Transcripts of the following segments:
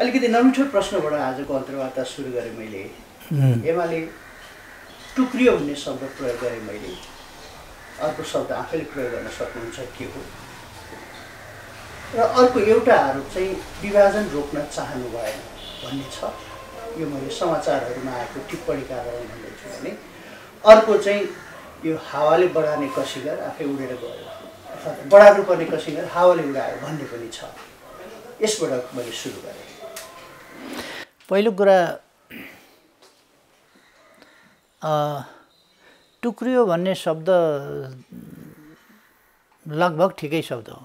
अलिकति नमिठो प्रश्नबाट आजको अन्तर्वार्ता सुरु गरेँ मैले। एमाले टुक्रियो भन्ने शब्द प्रयोग गरेँ मैले। अर्को शब्द आफैले प्रयोग गर्न सक्नुहुन्छ के हो? र अर्को एउटा आरोप चाहिँ विभाजन रोक्न चाहनु भएन भन्ने छ। यो मैले समाचारहरूमा आएको टिप्पणीका आधारमा भन्दैछु भने अर्को चाहिँ यो हावाले बढार्ने कसिगर आफै उडेर गयो अर्थात् बढार्नुपर्ने कसिगर हावाले उडायो भन्ने पनि छ। यसबाट मैले सुरु गरेँ। पहिलो कुरा टुक्रियो भन्ने शब्द लगभग ठिकै शब्द हो।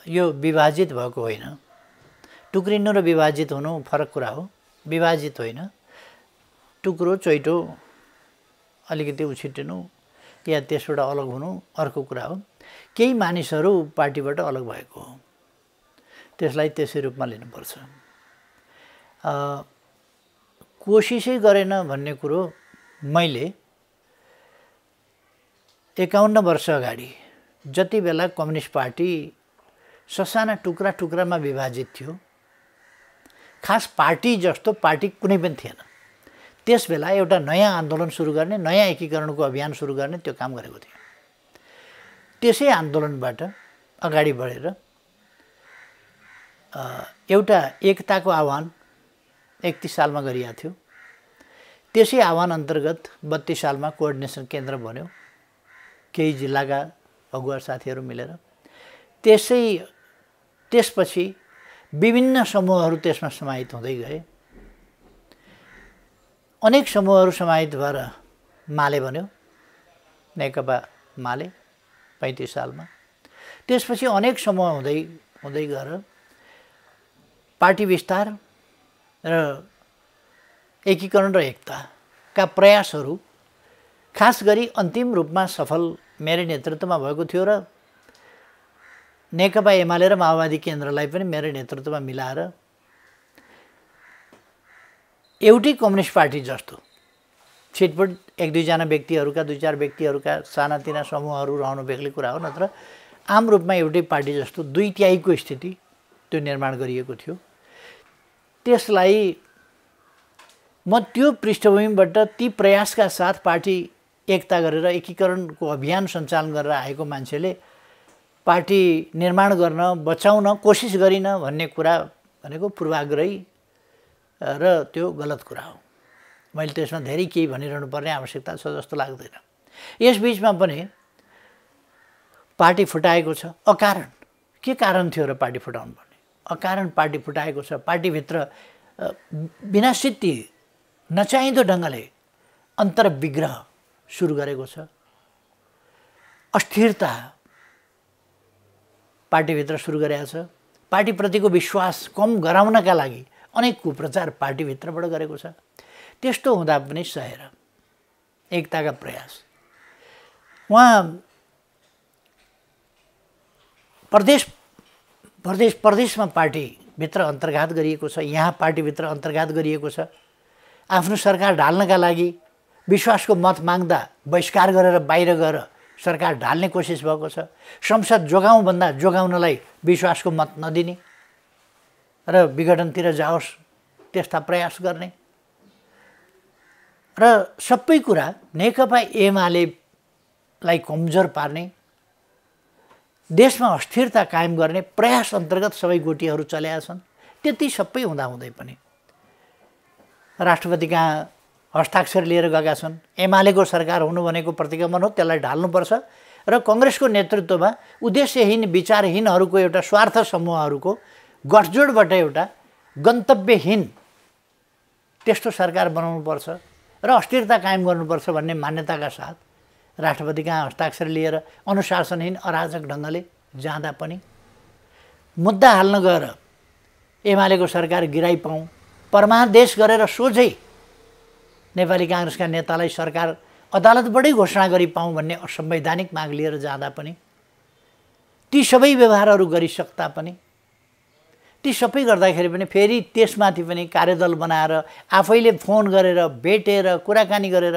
यो विभाजित भएको होइन। टुक्रिनु र विभाजित हुनु फरक कुरा हो। विभाजित होइन। टुक्रो चोइटो अलिकति उछिटिनु या त्यसबाट अलग हुनु अर्को कुरा हो। केही मानिसहरू पार्टीबाट अलग भएको हो, त्यसलाई त्यसै रूपमा लिनुपर्छ। कोसिसै गरेन भन्ने कुरो मैले 51 वर्ष अगाडि जति बेला कम्युनिस्ट पार्टी ससाना टुक्रा टुक्रामा विभाजित थियो, खास पार्टी जस्तो पार्टी कुनै पनि थिएन, त्यस बेला एउटा नयाँ आन्दोलन सुरु गर्ने, नयाँ एकीकरणको अभियान सुरु गर्ने त्यो काम गरेको थियो। त्यसै आन्दोलनबाट अगाडि बढेर एउटा एकताको आह्वान 31 सालमा गरिएको थियो। त्यसै आह्वान अन्तर्गत 32 सालमा कोअर्डिनेसन केन्द्र बन्यो, केही जिल्लाका अगुवा साथीहरू मिलेर। त्यसपछि विभिन्न समूहहरू त्यसमा समाहित हुँदै गए। अनेक समूहहरू समाहित भएर माले बन्यो, नेकपा माले 35 सालमा। त्यसपछि अनेक समूह हुँदै गएर पार्टी विस्तार र एकीकरण र एकताका प्रयासहरू खास गरी अन्तिम रूपमा सफल मेरो नेतृत्वमा भएको थियो र नेकपा एमाले र माओवादी केन्द्रलाई पनि मेरो नेतृत्वमा मिलाएर एउटै कम्युनिस्ट पार्टी जस्तो छिटपुट 1-2 जना व्यक्तिहरूका 2-4 व्यक्तिहरूका सानातिना समूहहरू रहनु बेग्लै कुरा हो, नत्र आम रूपमा एउटै पार्टी जस्तो 2/3 स्थिति त्यो निर्माण गरिएको थियो। त्यसलाई म त्यो पृष्ठभूमिबाट ती प्रयासका साथ पार्टी एकता गरेर एकीकरणको अभियान सञ्चालन गरेर आएको मान्छेले पार्टी निर्माण गर्न बचाउन कोसिस गरिन भन्ने कुरा भनेको पूर्वाग्रही र त्यो गलत कुरा हो। मैले त्यसमा धेरै केही भनिरहनु पर्ने आवश्यकता छ जस्तो लाग्दैन। यसबीचमा पनि पार्टी फुटाएको छ अकारण। के कारण थियो र पार्टी फुटाउनु पर्ने? अकारण पार्टी फुटाएको छ। पार्टीभित्र बिना सिद्धि नचाहिँदो ढङ्गले अन्तर्विग्रह सुरु गरेको छ। अस्थिरता पार्टीभित्र सुरु गरेको छ। पार्टीप्रतिको विश्वास कम गराउनका लागि अनेक कुप्रचार पार्टीभित्रबाट गरेको छ। त्यस्तो हुँदा पनि सहेर एकताका प्रयास उहाँ प्रदेशमा पार्टीभित्र अन्तर्घात गरिएको छ, यहाँ पार्टीभित्र अन्तर्घात गरिएको छ। आफ्नो सरकार ढाल्नका लागि विश्वासको मत माग्दा बहिष्कार गरेर बाहिर गएर सरकार ढाल्ने कोसिस भएको छ। संसद जोगाउँ भन्दा जोगाउनलाई विश्वासको मत नदिने र विघटनतिर जाओस् त्यस्ता प्रयास गर्ने र सबै कुरा नेकपा एमालेलाई कमजोर पार्ने, देशमा अस्थिरता कायम गर्ने प्रयास अन्तर्गत सबै गोटीहरू चलेका छन्। त्यति सबै हुँदाहुँदै पनि राष्ट्रपति कहाँ हस्ताक्षर लिएर गएका छन्। एमालेको सरकार हुनु भनेको प्रतिगमन हो, त्यसलाई ढाल्नुपर्छ र कङ्ग्रेसको नेतृत्वमा उद्देश्यहीन विचारहीनहरूको एउटा स्वार्थ समूहहरूको गठजोडबाट एउटा गन्तव्यहीन त्यस्तो सरकार बनाउनुपर्छ र अस्थिरता कायम गर्नुपर्छ भन्ने मान्यताका साथ राष्ट्रपति कहाँ हस्ताक्षर लिएर अनुशासनहीन अराजक ढङ्गले जाँदा पनि मुद्दा हाल्न गएर एमालेको सरकार गिराइ पाऊँ, परमादेश गरेर सोझै नेपाली काङ्ग्रेसका नेतालाई सरकार अदालतबाटै घोषणा गरी पाऊँ भन्ने असंवैधानिक माग लिएर जाँदा पनि ती सबै व्यवहारहरू गरिसक्दा पनि ती सबै गर्दाखेरि पनि फेरि त्यसमाथि पनि कार्यदल बनाएर आफैले फोन गरेर भेटेर कुराकानी गरेर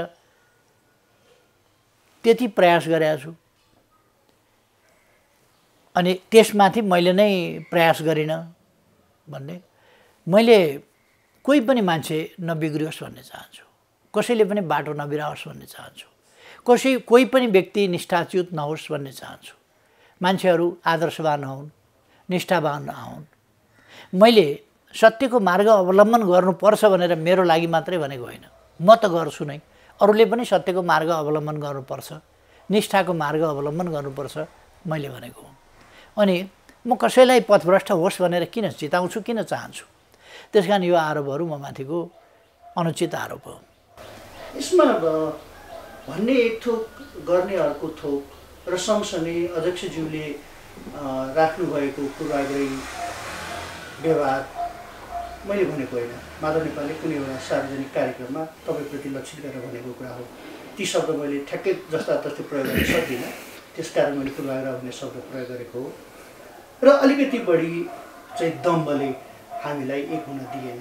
त्यति प्रयास गरेको छु। अनि त्यसमाथि मैले नै प्रयास गरिनँ भन्ने, मैले कोही पनि मान्छे नबिग्रियोस् भन्ने चाहन्छु, कसैले पनि बाटो नबिराओस् भन्ने चाहन्छु, कोही पनि व्यक्ति निष्ठाच्युत नहोस् भन्ने चाहन्छु, मान्छेहरू आदर्शवान नहुन्, निष्ठावान नहुन्। मैले सत्यको मार्ग अवलम्बन गर्नुपर्छ भनेर मेरो लागि मात्रै भनेको होइन, म त गर्छु नै, अरूले पनि सत्यको मार्ग अवलम्बन गर्नुपर्छ, निष्ठाको मार्ग अवलम्बन गर्नुपर्छ मैले भनेको हुँ। अनि म कसैलाई पथभ्रष्ट होस् भनेर किन चिताउँछु, किन चाहन्छु? त्यस कारण यो आरोपहरू म माथिको अनुचित आरोप हो। यसमा भन्ने एक थोक गर्ने अर्को थोक र सँगसँगै अध्यक्षज्यूले राख्नुभएको पूर्वाग्रही व्यवहार मैले भनेको होइन, माधव नेपालले कुनै एउटा सार्वजनिक कार्यक्रममा तपाईँप्रति लक्षित गरेर भनेको कुरा हो। ती शब्द मैले ठ्याक्कै जस्ता तस्तै प्रयोग गर्न सक्दिनँ, त्यसकारण मैले पूर्वाग्रह भन्ने शब्द प्रयोग गरेको हो। र अलिकति बढी चाहिँ दम्बले हामीलाई एक हुन दिएन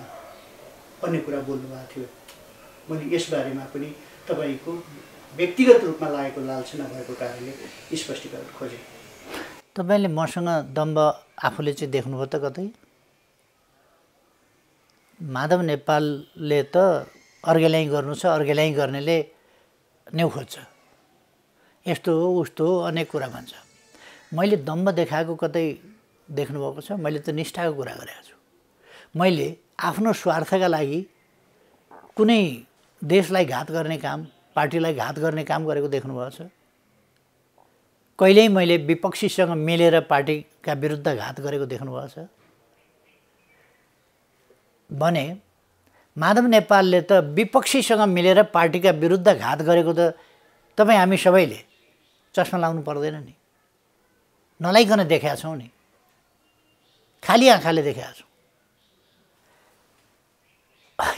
भन्ने कुरा बोल्नुभएको थियो। मैले यसबारेमा पनि तपाईँको व्यक्तिगत रूपमा लागेको लालसा भएको कारणले स्पष्टीकरण खोजेँ। तपाईँले मसँग दम्ब आफूले चाहिँ देख्नुभयो त कतै? माधव नेपालले त अर्गेलाइ गर्नु छ, अर्गेलाइ गर्नेले न्यु खोज्छ, यस्तो हो उस्तो हो अनेक कुरा भन्छ। मैले दम्ब देखाएको कतै देख्नुभएको छ? मैले त निष्ठाको कुरा गरेको छु। मैले आफ्नो स्वार्थका लागि कुनै देशलाई घात गर्ने काम, पार्टीलाई घात गर्ने काम गरेको देख्नुभएको छ? कहिल्यै मैले विपक्षीसँग मिलेर पार्टीका विरुद्ध घात गरेको देख्नुभएको छ भने माधव नेपालले त विपक्षीसँग मिलेर पार्टीका विरुद्ध घात गरेको त तपाईँ हामी सबैले चस्मा लाउनु पर्दैन नि, नलाइकन देखेका छौँ नि, खाली आँखाले देखेका छौँ।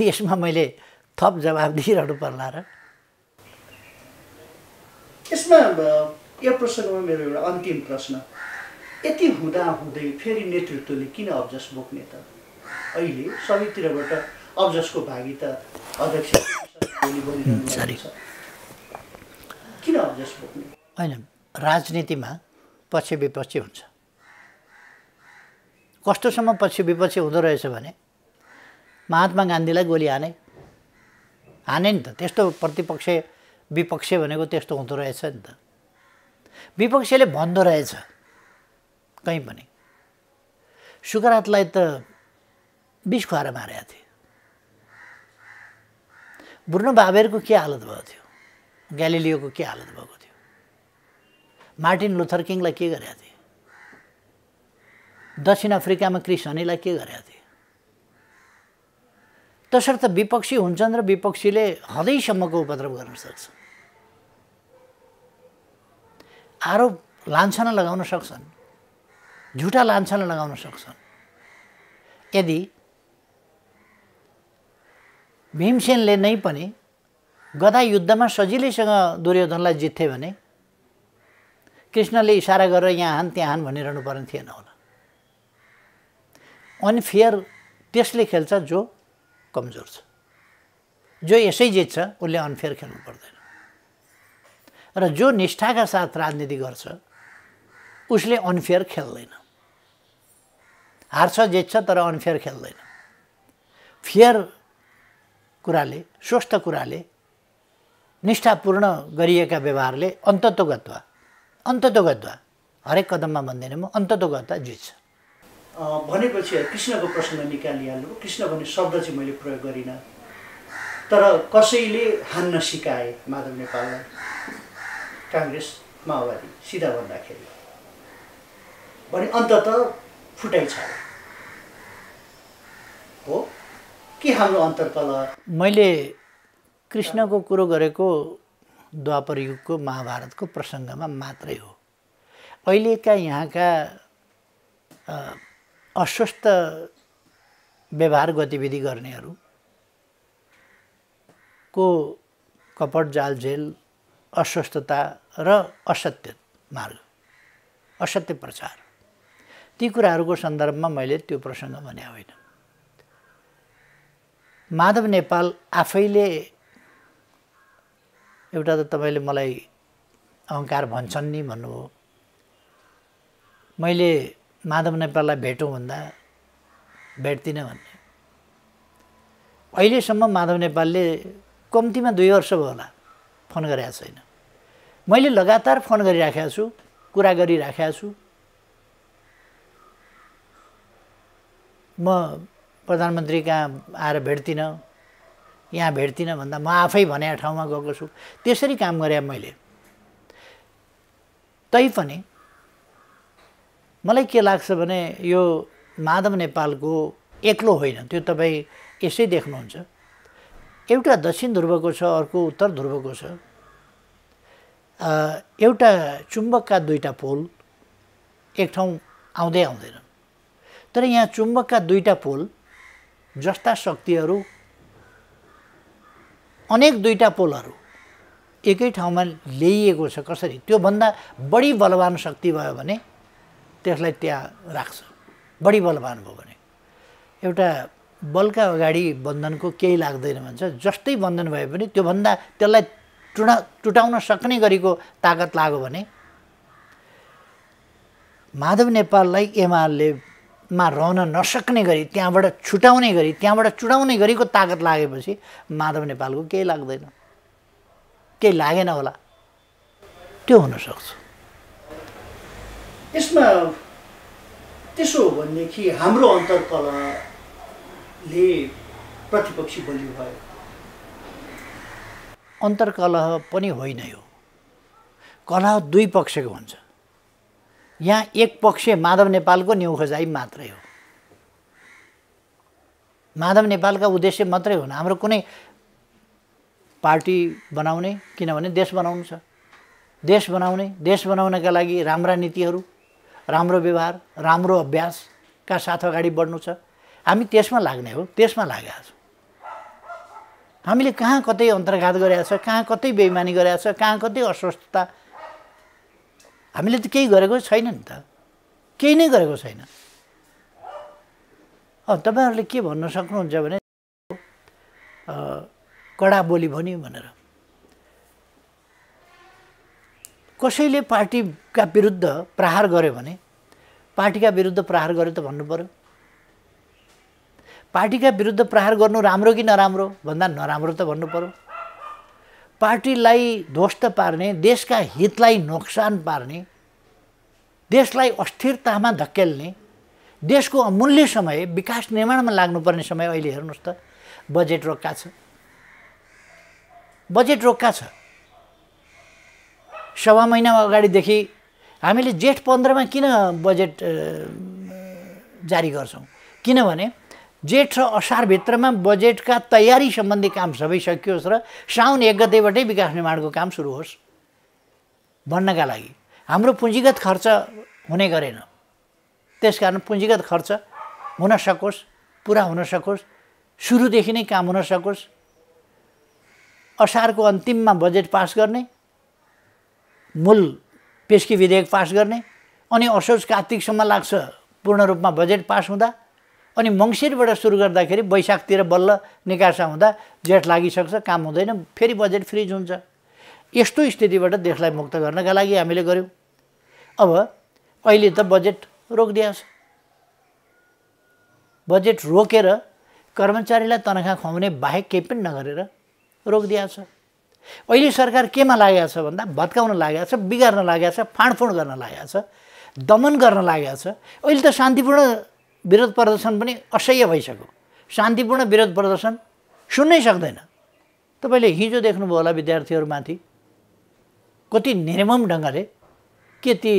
यसमा मैले थप जवाब दिइरहनु पर्ला र? यसमा यो प्रसङ्गमा मेरो एउटा अन्तिम प्रश्न, यति हुँदाहुँदै फेरि नेतृत्वले किन अब्जस बोक्ने त? अहिले सबैतिरबाट अब्जसको भागी त अध्यक्ष किन अब्जस बोक्ने? होइन, राजनीतिमा पक्ष विपक्ष हुन्छ। कस्तोसम्म पक्ष विपक्ष हुँदो रहेछ भने महात्मा गान्धीलाई गोली हाने नि त, त्यस्तो प्रतिपक्ष विपक्ष भनेको त्यस्तो हुँदो रहेछ नि त। विपक्षले भन्दो रहेछ कहीँ पनि सुकरातलाई त विष खुवाएर मारेका थिए, ब्रुनो बाबेरको के हालत भएको थियो, ग्यालिलियोको के हालत भएको थियो, मार्टिन लुथर किङलाई के गरेका थिए, दक्षिण अफ्रिकामा क्रिस हनीलाई के गरेका थिए। तसर्थ विपक्षी हुन्छन् र विपक्षीले हदैसम्मको उपद्रव गर्न सक्छ, आरोप लान्छना लगाउन सक्छन्, झुटा लान्छना लगाउन सक्छन्। यदि भीमसेनले नै पनि गदा युद्धमा सजिलैसँग दुर्योधनलाई जित्थे भने कृष्णले इसारा गरेर यहाँ हान त्यहाँ हान भनिरहनु पर्ने थिएन होला। अनफेयर त्यसले खेल्छ जो कमजोर छ, जो यसै जित्छ उसले अनफेयर खेल्नु पर्दैन। र जो निष्ठाका साथ राजनीति गर्छ उसले अनफेयर खेल्दैन, हार्छ जित्छ तर अनफेयर खेल्दैन। फेयर कुराले, स्वस्थ कुराले, निष्ठापूर्ण गरिएका व्यवहारले अन्ततोगत्वा हरेक कदममा भन्दैन म, अन्ततोगत्वा जित्छ। भनेपछि कृष्णको प्रसङ्ग निकालिहाल्नु। कृष्ण भन्ने शब्द चाहिँ मैले प्रयोग गरिनँ, तर कसैले हान्न सिकाए माधव नेपाललाई, काङ्ग्रेस माओवादी सिधा भन्दाखेरि भने अन्तत फुटाइ छ हो कि हाम्रो अन्तर्कलह? मैले कृष्णको कुरो गरेको द्वापर युगको महाभारतको प्रसङ्गमा मात्रै हो। अहिलेका यहाँका अस्वस्थ व्यवहार गतिविधि गर्नेहरूको कपट जालझेल, अस्वस्थता र असत्य मार्ग, असत्य प्रचार, ती कुराहरूको सन्दर्भमा मैले त्यो प्रसङ्ग भने होइन। माधव नेपाल आफैले एउटा त तपाईँले मलाई अहङ्कार भन्छन् नि भन्नुभयो। मैले माधव नेपाललाई भेटौँ भन्दा भेट्दिनँ भन्ने। अहिलेसम्म माधव नेपालले कम्तीमा 2 वर्ष भयो होला फोन गरेको छैन। मैले लगातार फोन गरिराखेको छु, कुरा गरिराखेको छु। म प्रधानमन्त्री कहाँ आएर भेट्दिनँ, यहाँ भेट्दिनँ भन्दा म आफै भनेको ठाउँमा गएको छु। त्यसरी काम गरेँ मैले। तैपनि मलाई के लाग्छ भने यो माधव नेपालको एक्लो होइन, त्यो तपाईँ यसै देख्नुहुन्छ। एउटा दक्षिण ध्रुवको छ, अर्को उत्तर ध्रुवको छ। एउटा चुम्बकका 2टा पोल एक ठाउँ आउँदै आउँदैन। तर यहाँ चुम्बकका 2टा पोल जस्ता शक्तिहरू अनेक 2टा पोलहरू एकै ठाउँमा ल्याइएको छ। कसरी? त्योभन्दा बढी बलवान शक्ति भयो भने त्यसलाई त्यहाँ राख्छ। बढी बलवान भयो भने एउटा बलका अगाडि बन्धनको केही लाग्दैन भन्छ। जस्तै बन्धन भए पनि त्योभन्दा त्यसलाई टुटाउन सक्ने गरीको ताकत लाग्यो भने माधव नेपाललाई एमालेमा रहन नसक्ने गरी, त्यहाँबाट छुटाउने गरी, त्यहाँबाट चुडाउने गरीको ताकत लागेपछि माधव नेपालको केही लाग्दैन, केही लागेन होला। त्यो हुनसक्छ। यसमा त्यसो हो भनेदेखि हाम्रो अन्तर्कलहले प्रतिपक्षी बलियो भयो। अन्तर्कलह पनि होइन, यो कलह 2 पक्षको हुन्छ। यहाँ एक पक्ष माधव नेपालको न्यु खोजाइ मात्रै हो। माधव नेपालका उद्देश्य मात्रै हुन्। हाम्रो कुनै पार्टी बनाउने, किनभने देश बनाउनु छ। देश बनाउनका लागि राम्रा नीतिहरू, राम्रो व्यवहार, राम्रो अभ्यासका साथ अगाडि बढ्नु छ। हामी त्यसमा लाग्ने हो, त्यसमा लागेका छौँ। हामीले कहाँ कतै अन्तर्घात गरेका छ, कहाँ कतै बेइमानी गरेका छ, कहाँ कतै अस्वस्थता, हामीले त केही गरेको छैन नि त, केही नै गरेको छैन। तपाईँहरूले के भन्न सक्नुहुन्छ भने कडा बोली भन्यो भनेर। कसैले पार्टीका विरुद्ध प्रहार गर्यो भने पार्टीका विरुद्ध प्रहार गर्यो त भन्नु पर्यो। पार्टीका विरुद्ध प्रहार गर्नु राम्रो कि नराम्रो भन्दा नराम्रो त भन्नु पर्यो। पार्टीलाई ध्वस्त पार्ने, देशका हितलाई नोक्सान पार्ने, देशलाई अस्थिरतामा धकेल्ने, देशको अमूल्य समय, विकास निर्माणमा लाग्नुपर्ने समय अहिले हेर्नुहोस् त बजेट रोक्का छ। बजेट रोक्का छ। 1.5 महिना अगाडिदेखि हामीले जेठ 15 मा किन बजेट जारी गर्छौँ? किनभने जेठ र असार भित्रमा बजेटका तयारी सम्बन्धी काम सबै सकियोस् र साउन 1 गतेबाटै विकास निर्माणको काम सुरु होस् भन्नका लागि। हाम्रो पुँजीगत खर्च हुने गरेन। त्यसकारण पुँजीगत खर्च हुन सकोस्, पुरा हुन सकोस्, सुरुदेखि नै काम हुन सकोस्। असारको अन्तिममा बजेट पास गर्ने, मूल पेस्की विधेयक पास गर्ने, अनि असोज कार्तिकसम्म लाग्छ पूर्ण रूपमा बजेट पास हुँदा, अनि मङ्सिरबाट सुरु गर्दाखेरि वैशाखतिर बल्ल निकासा हुँदा जेठ लागिसक्छ, काम हुँदैन, फेरि बजेट फ्रिज हुन्छ। यस्तो स्थितिबाट देशलाई मुक्त गर्नका लागि हामीले गर्यौँ। अब अहिले त बजेट रोकिदिएको छ। बजेट रोकेर कर्मचारीलाई तनखा खुवाउने बाहेक केही पनि नगरेर रोकिदिएको छ। अहिले सरकार केमा लागेको छ भन्दा भत्काउन लागेको छ, बिगार्न लागेको छ, फाँडफुँड गर्न लागेको छ, दमन गर्न लागेको छ। अहिले त शान्तिपूर्ण विरोध प्रदर्शन पनि असह्य भइसक्यो। शान्तिपूर्ण विरोध प्रदर्शन सुन्नै सक्दैन। तपाईँले हिजो देख्नुभयो होला विद्यार्थीहरूमाथि कति निर्मम ढङ्गले के ती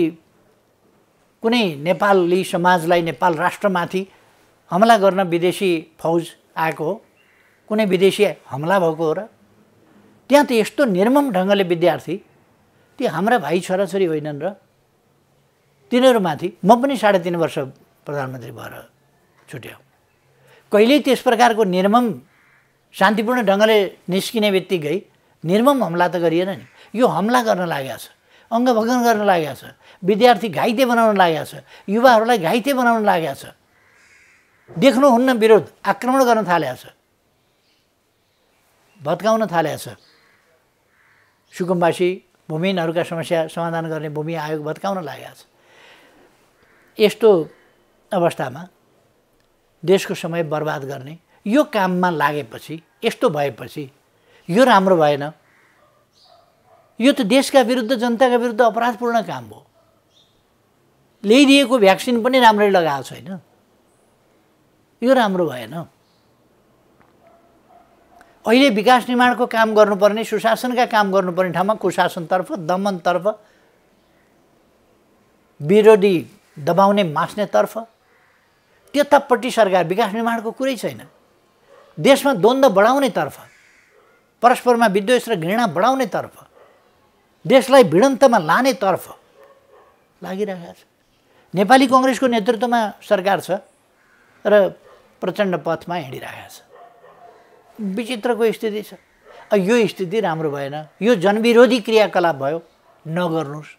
कुनै नेपाली समाजलाई, नेपाल राष्ट्रमाथि हमला गर्न विदेशी फौज आएको हो, कुनै विदेशी हमला भएको हो र? त्यहाँ त यस्तो निर्मम ढङ्गले विद्यार्थी, ती हाम्रा भाइ छोराछोरी होइनन् र? तिनीहरूमाथि म पनि 3.5 वर्ष प्रधानमन्त्री भएर छुट्याउँ। कहिल्यै त्यस प्रकारको निर्मम शान्तिपूर्ण ढङ्गले निस्किने बित्तिकै निर्मम हमला त गरिएन नि। यो हमला गर्न लागेको छ, अङ्गभङ्ग गर्न लागेको छ, विद्यार्थी घाइते बनाउन लागेको छ, युवाहरूलाई घाइते बनाउन लागेको छ। देख्नुहुन्न विरोध आक्रमण गर्न थालेको छ, भत्काउन थालेको छ। सुकुम्बासी भूमिहीनहरूका समस्या समाधान गर्ने भूमि आयोग भत्काउन लागेको छ। यस्तो अवस्थामा देशको समय बर्बाद गर्ने यो काममा लागेपछि, यस्तो भएपछि यो राम्रो भएन। यो त देशका विरुद्ध, जनताका विरुद्ध अपराधपूर्ण काम हो। ल्याइदिएको भ्याक्सिन पनि राम्ररी लगाएको छैन, यो राम्रो भएन। अहिले विकास निर्माणको काम गर्नुपर्ने, सुशासनका काम गर्नुपर्ने ठाउँमा कुशासनतर्फ, दमनतर्फ, विरोधी दबाउने मास्नेतर्फ, त्यतापट्टि सरकार विकास निर्माणको कुरै छैन। देशमा द्वन्द्व बढाउनेतर्फ, परस्परमा विद्वेष र घृणा बढाउनेतर्फ, देशलाई भिडन्तमा लानेतर्फ लागिरहेको छ। नेपाली कङ्ग्रेसको नेतृत्वमा सरकार छ र प्रचण्ड पथमा हिँडिरहेको छ। विचित्रको स्थिति छ। यो स्थिति राम्रो भएन। यो जनविरोधी क्रियाकलाप भयो, नगर्नुहोस्।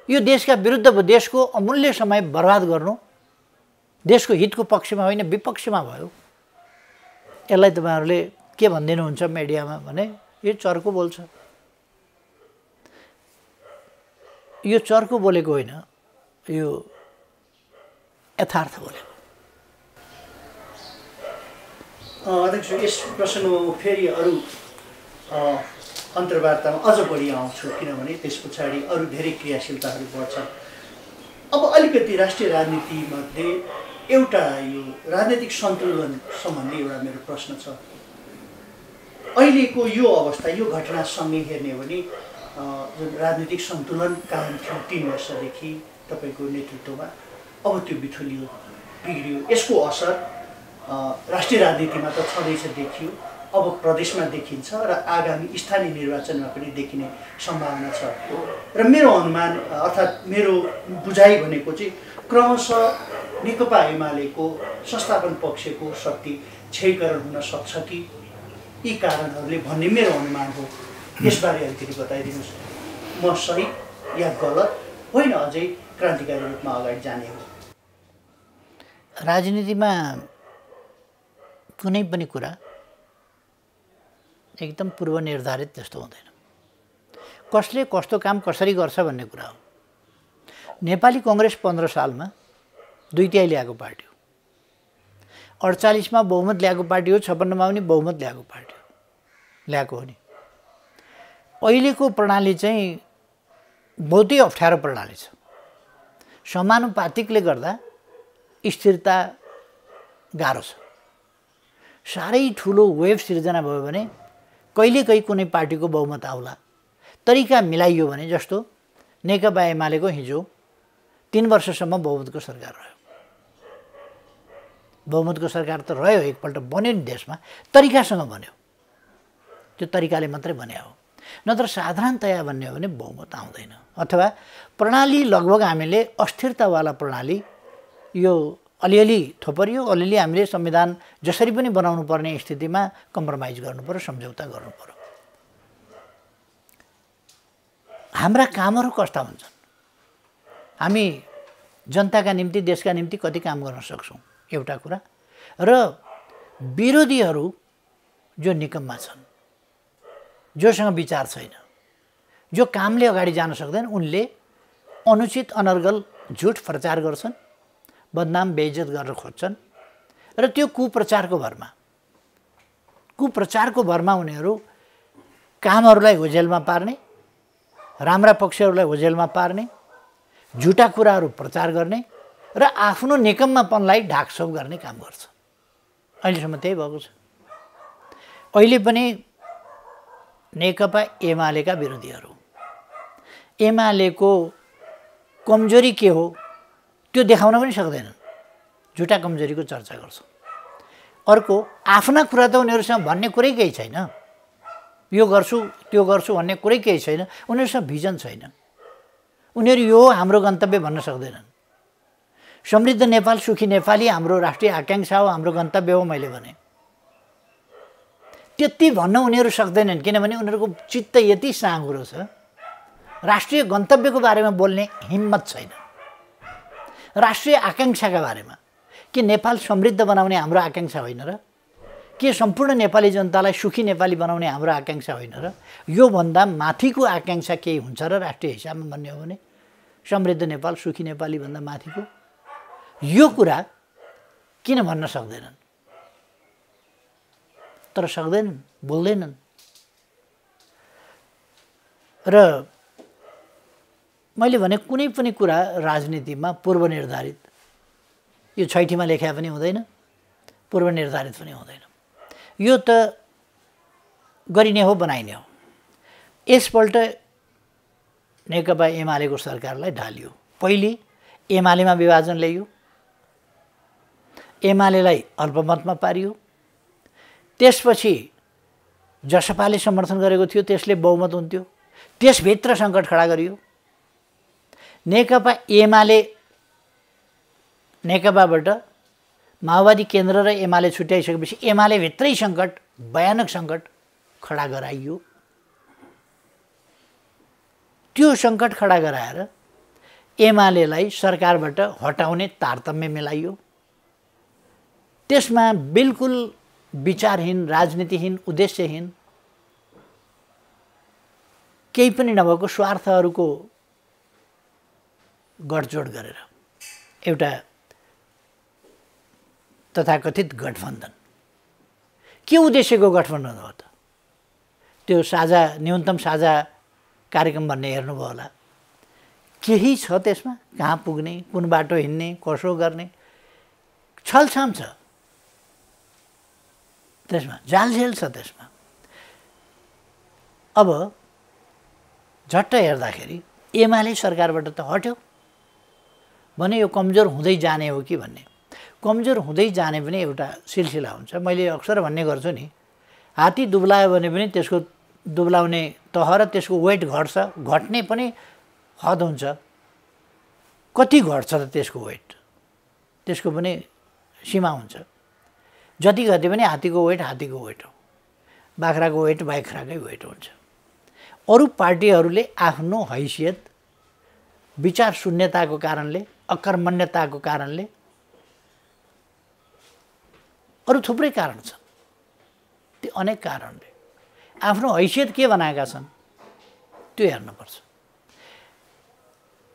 यो देशका विरुद्ध भयो। देशको अमूल्य समय बर्बाद गर्नु देशको हितको पक्षमा होइन, विपक्षमा भयो। यसलाई तपाईँहरूले के भनिदिनुहुन्छ मिडियामा भने यो चर्को बोल्छ। यो चर्को बोलेको होइन, यो यथार्थ बोलेको। अध्यक्ष, यस प्रश्नमा फेरि अरू अन्तर्वार्तामा अझ बढी आउँछु, किनभने त्यस पछाडि अरू धेरै क्रियाशीलताहरू बढ्छन्। अब अलिकति राष्ट्रिय राजनीतिमध्ये एउटा यो राजनीतिक सन्तुलन सम्बन्धी एउटा मेरो प्रश्न छ। अहिलेको यो अवस्था, यो घटनासँगै हेर्ने हो भने जुन राजनीतिक सन्तुलन कायम थियो 3 वर्षदेखि तपाईँको नेतृत्वमा, अब त्यो बिथुलियो, बिग्रियो। यसको असर राष्ट्रिय राजनीतिमा त छँदैछ, देखियो, अब प्रदेशमा देखिन्छ र आगामी स्थानीय निर्वाचनमा पनि देखिने सम्भावना छ। र मेरो अनुमान अर्थात् मेरो बुझाइ भनेको चाहिँ क्रमशः नेकपा एमालेको संस्थापन पक्षको शक्ति क्षयीकरण हुन सक्छ कि यी कारणहरूले भन्ने मेरो अनुमान हो। यसबारे अलिकति बताइदिनुहोस्। म सही या गलत होइन, अझै क्रान्तिकारी रूपमा अगाडि जाने हो। राजनीतिमा कुनै पनि कुरा एकदम पूर्व निर्धारित त्यस्तो हुँदैन। कसले कस्तो काम कसरी गर्छ भन्ने कुरा हो। नेपाली कङ्ग्रेस 15 सालमा 2/3 ल्याएको पार्टी हो। 48 मा बहुमत ल्याएको पार्टी हो, 56 मा पनि बहुमत ल्याएको पार्टी हो, ल्याएको हो नि। अहिलेको प्रणाली चाहिँ बहुतै अप्ठ्यारो प्रणाली छ। समानुपातिकले गर्दा स्थिरता गाह्रो छ। साह्रै ठुलो वेभ सिर्जना भयो भने कहिलेकाहीँ कुनै पार्टीको बहुमत आउला। तरिका मिलाइयो भने, जस्तो नेकपा एमालेको हिजो 3 वर्षसम्म बहुमतको सरकार रह्यो। बहुमतको सरकार त रह्यो, एकपल्ट बन्यो नि देशमा, तरिकासँग बन्यो। त्यो तरिकाले मात्रै बन्या हो। नत्र साधारणतया भन्ने हो भने बहुमत आउँदैन। अथवा प्रणाली लगभग हामीले अस्थिरतावाला प्रणाली, यो अलिअलि थोपरियो, अलिअलि हामीले संविधान जसरी पनि बनाउनु पर्ने स्थितिमा कम्प्रोमाइज गर्नु पर्यो, सम्झौता गर्नु पर्यो। हाम्रा कामहरू कस्ता हुन्छन्? हामी जनताका निम्ति, देशका निम्ति कति काम गर्न सक्छौँ, एउटा कुरा। र विरोधीहरू जो निकम्मा छन्, जोसँग विचार छैन, जो कामले अगाडि जान सक्दैन, उनले अनुचित अनर्गल झुट प्रचार गर्छन्, बदनाम बेइज्जत गर्न खोज्छन्। र त्यो कुप्रचारको भरमा उनीहरू कामहरूलाई होजेलमा पार्ने, राम्रा पक्षहरूलाई होजेलमा पार्ने, झुटा कुराहरू प्रचार गर्ने र आफ्नो निकम्मापनलाई ढाकछोप गर्ने काम गर्छ। अहिलेसम्म त्यही भएको छ। अहिले पनि नेकपा एमालेका विरोधीहरू एमालेको कमजोरी के हो त्यो देखाउन पनि सक्दैनन्, झुटा कमजोरीको चर्चा गर्छ। अर्को, आफ्ना कुरा त उनीहरूसँग भन्ने कुरै केही छैन, यो गर्छु त्यो गर्छु भन्ने कुरै केही छैन, उनीहरूसँग भिजन छैन। उनीहरू यो हाम्रो गन्तव्य भन्न सक्दैनन्। समृद्ध नेपाल, सुखी नेपाली हाम्रो राष्ट्रिय आकाङ्क्षा हो, हाम्रो गन्तव्य हो मैले भने। त्यति भन्न उनीहरू सक्दैनन्, किनभने उनीहरूको चित्त यति साँघुरो छ, राष्ट्रिय गन्तव्यको बारेमा बोल्ने हिम्मत छैन। राष्ट्रिय आकाङ्क्षाका बारेमा, कि नेपाल समृद्ध बनाउने हाम्रो आकाङ्क्षा होइन र? के सम्पूर्ण नेपाली जनतालाई सुखी नेपाली बनाउने हाम्रो आकाङ्क्षा होइन र योभन्दा माथिको आकाङ्क्षा केही हुन्छ र राष्ट्रिय हिसाबमा भन्ने हो भने समृद्ध नेपाल सुखी नेपाली भन्दा माथिको यो कुरा किन भन्न सक्दैनन् तर सक्दैनन् बोल्दैनन् र मैले भने कुनै पनि कुरा राजनीतिमा पूर्व निर्धारित यो छैठीमा लेखा पनि हुँदैन पूर्व निर्धारित पनि हुँदैन यो त गरिने हो बनाइने हो यसपल्ट नेकपा एमालेको सरकारलाई ढालियो पहिले एमालेमा विभाजन ल्याइयो एमालेलाई अल्पमतमा पारियो त्यसपछि जसपाले समर्थन गरेको थियो त्यसले बहुमत हुन्थ्यो त्यसभित्र सङ्कट खडा गरियो नेकपा एमाले नेकपाबाट माओवादी केन्द्र र एमाले छुट्याइसकेपछि एमाले भित्रै सङ्कट भयानक सङ्कट खडा गराइयो त्यो सङ्कट खडा गराएर एमालेलाई सरकारबाट हटाउने तारतम्य मिलाइयो त्यसमा बिल्कुल विचारहीन राजनीतिहीन उद्देश्यहीन केही पनि नभएको स्वार्थहरूको गठजोड गरेर एउटा तथाकथित गठबन्धन के उद्देश्यको गठबन्धन हो त त्यो साझा न्यूनतम साझा कार्यक्रम भन्ने हेर्नुभयो होला केही छ त्यसमा कहाँ पुग्ने कुन बाटो हिँड्ने कसो गर्ने छलछाम छ त्यसमा जालझेल छ त्यसमा अब झट्ट हेर्दाखेरि एमाले सरकारबाट त हट्यो भने यो कमजोर हुँदै जाने हो कि भन्ने कमजोर हुँदै जाने पनि एउटा सिलसिला हुन्छ मैले अक्सर भन्ने गर्छु नि हात्ती दुब्लायो भने पनि त्यसको दुब्लाउने तह र त्यसको वेट घट्छ घट्ने पनि हद हुन्छ कति घट्छ त त्यसको वेट त्यसको पनि सीमा हुन्छ जति घटे पनि हात्तीको वेट हो बाख्राको वेट बाख्राकै वेट हुन्छ अरू पार्टीहरूले आफ्नो हैसियत विचार शून्यताको कारणले अकर्मण्यताको कारणले अरू थुप्रै कारण छ त्यो अनेक कारणले आफ्नो हैसियत के बनाएका छन् त्यो हेर्नुपर्छ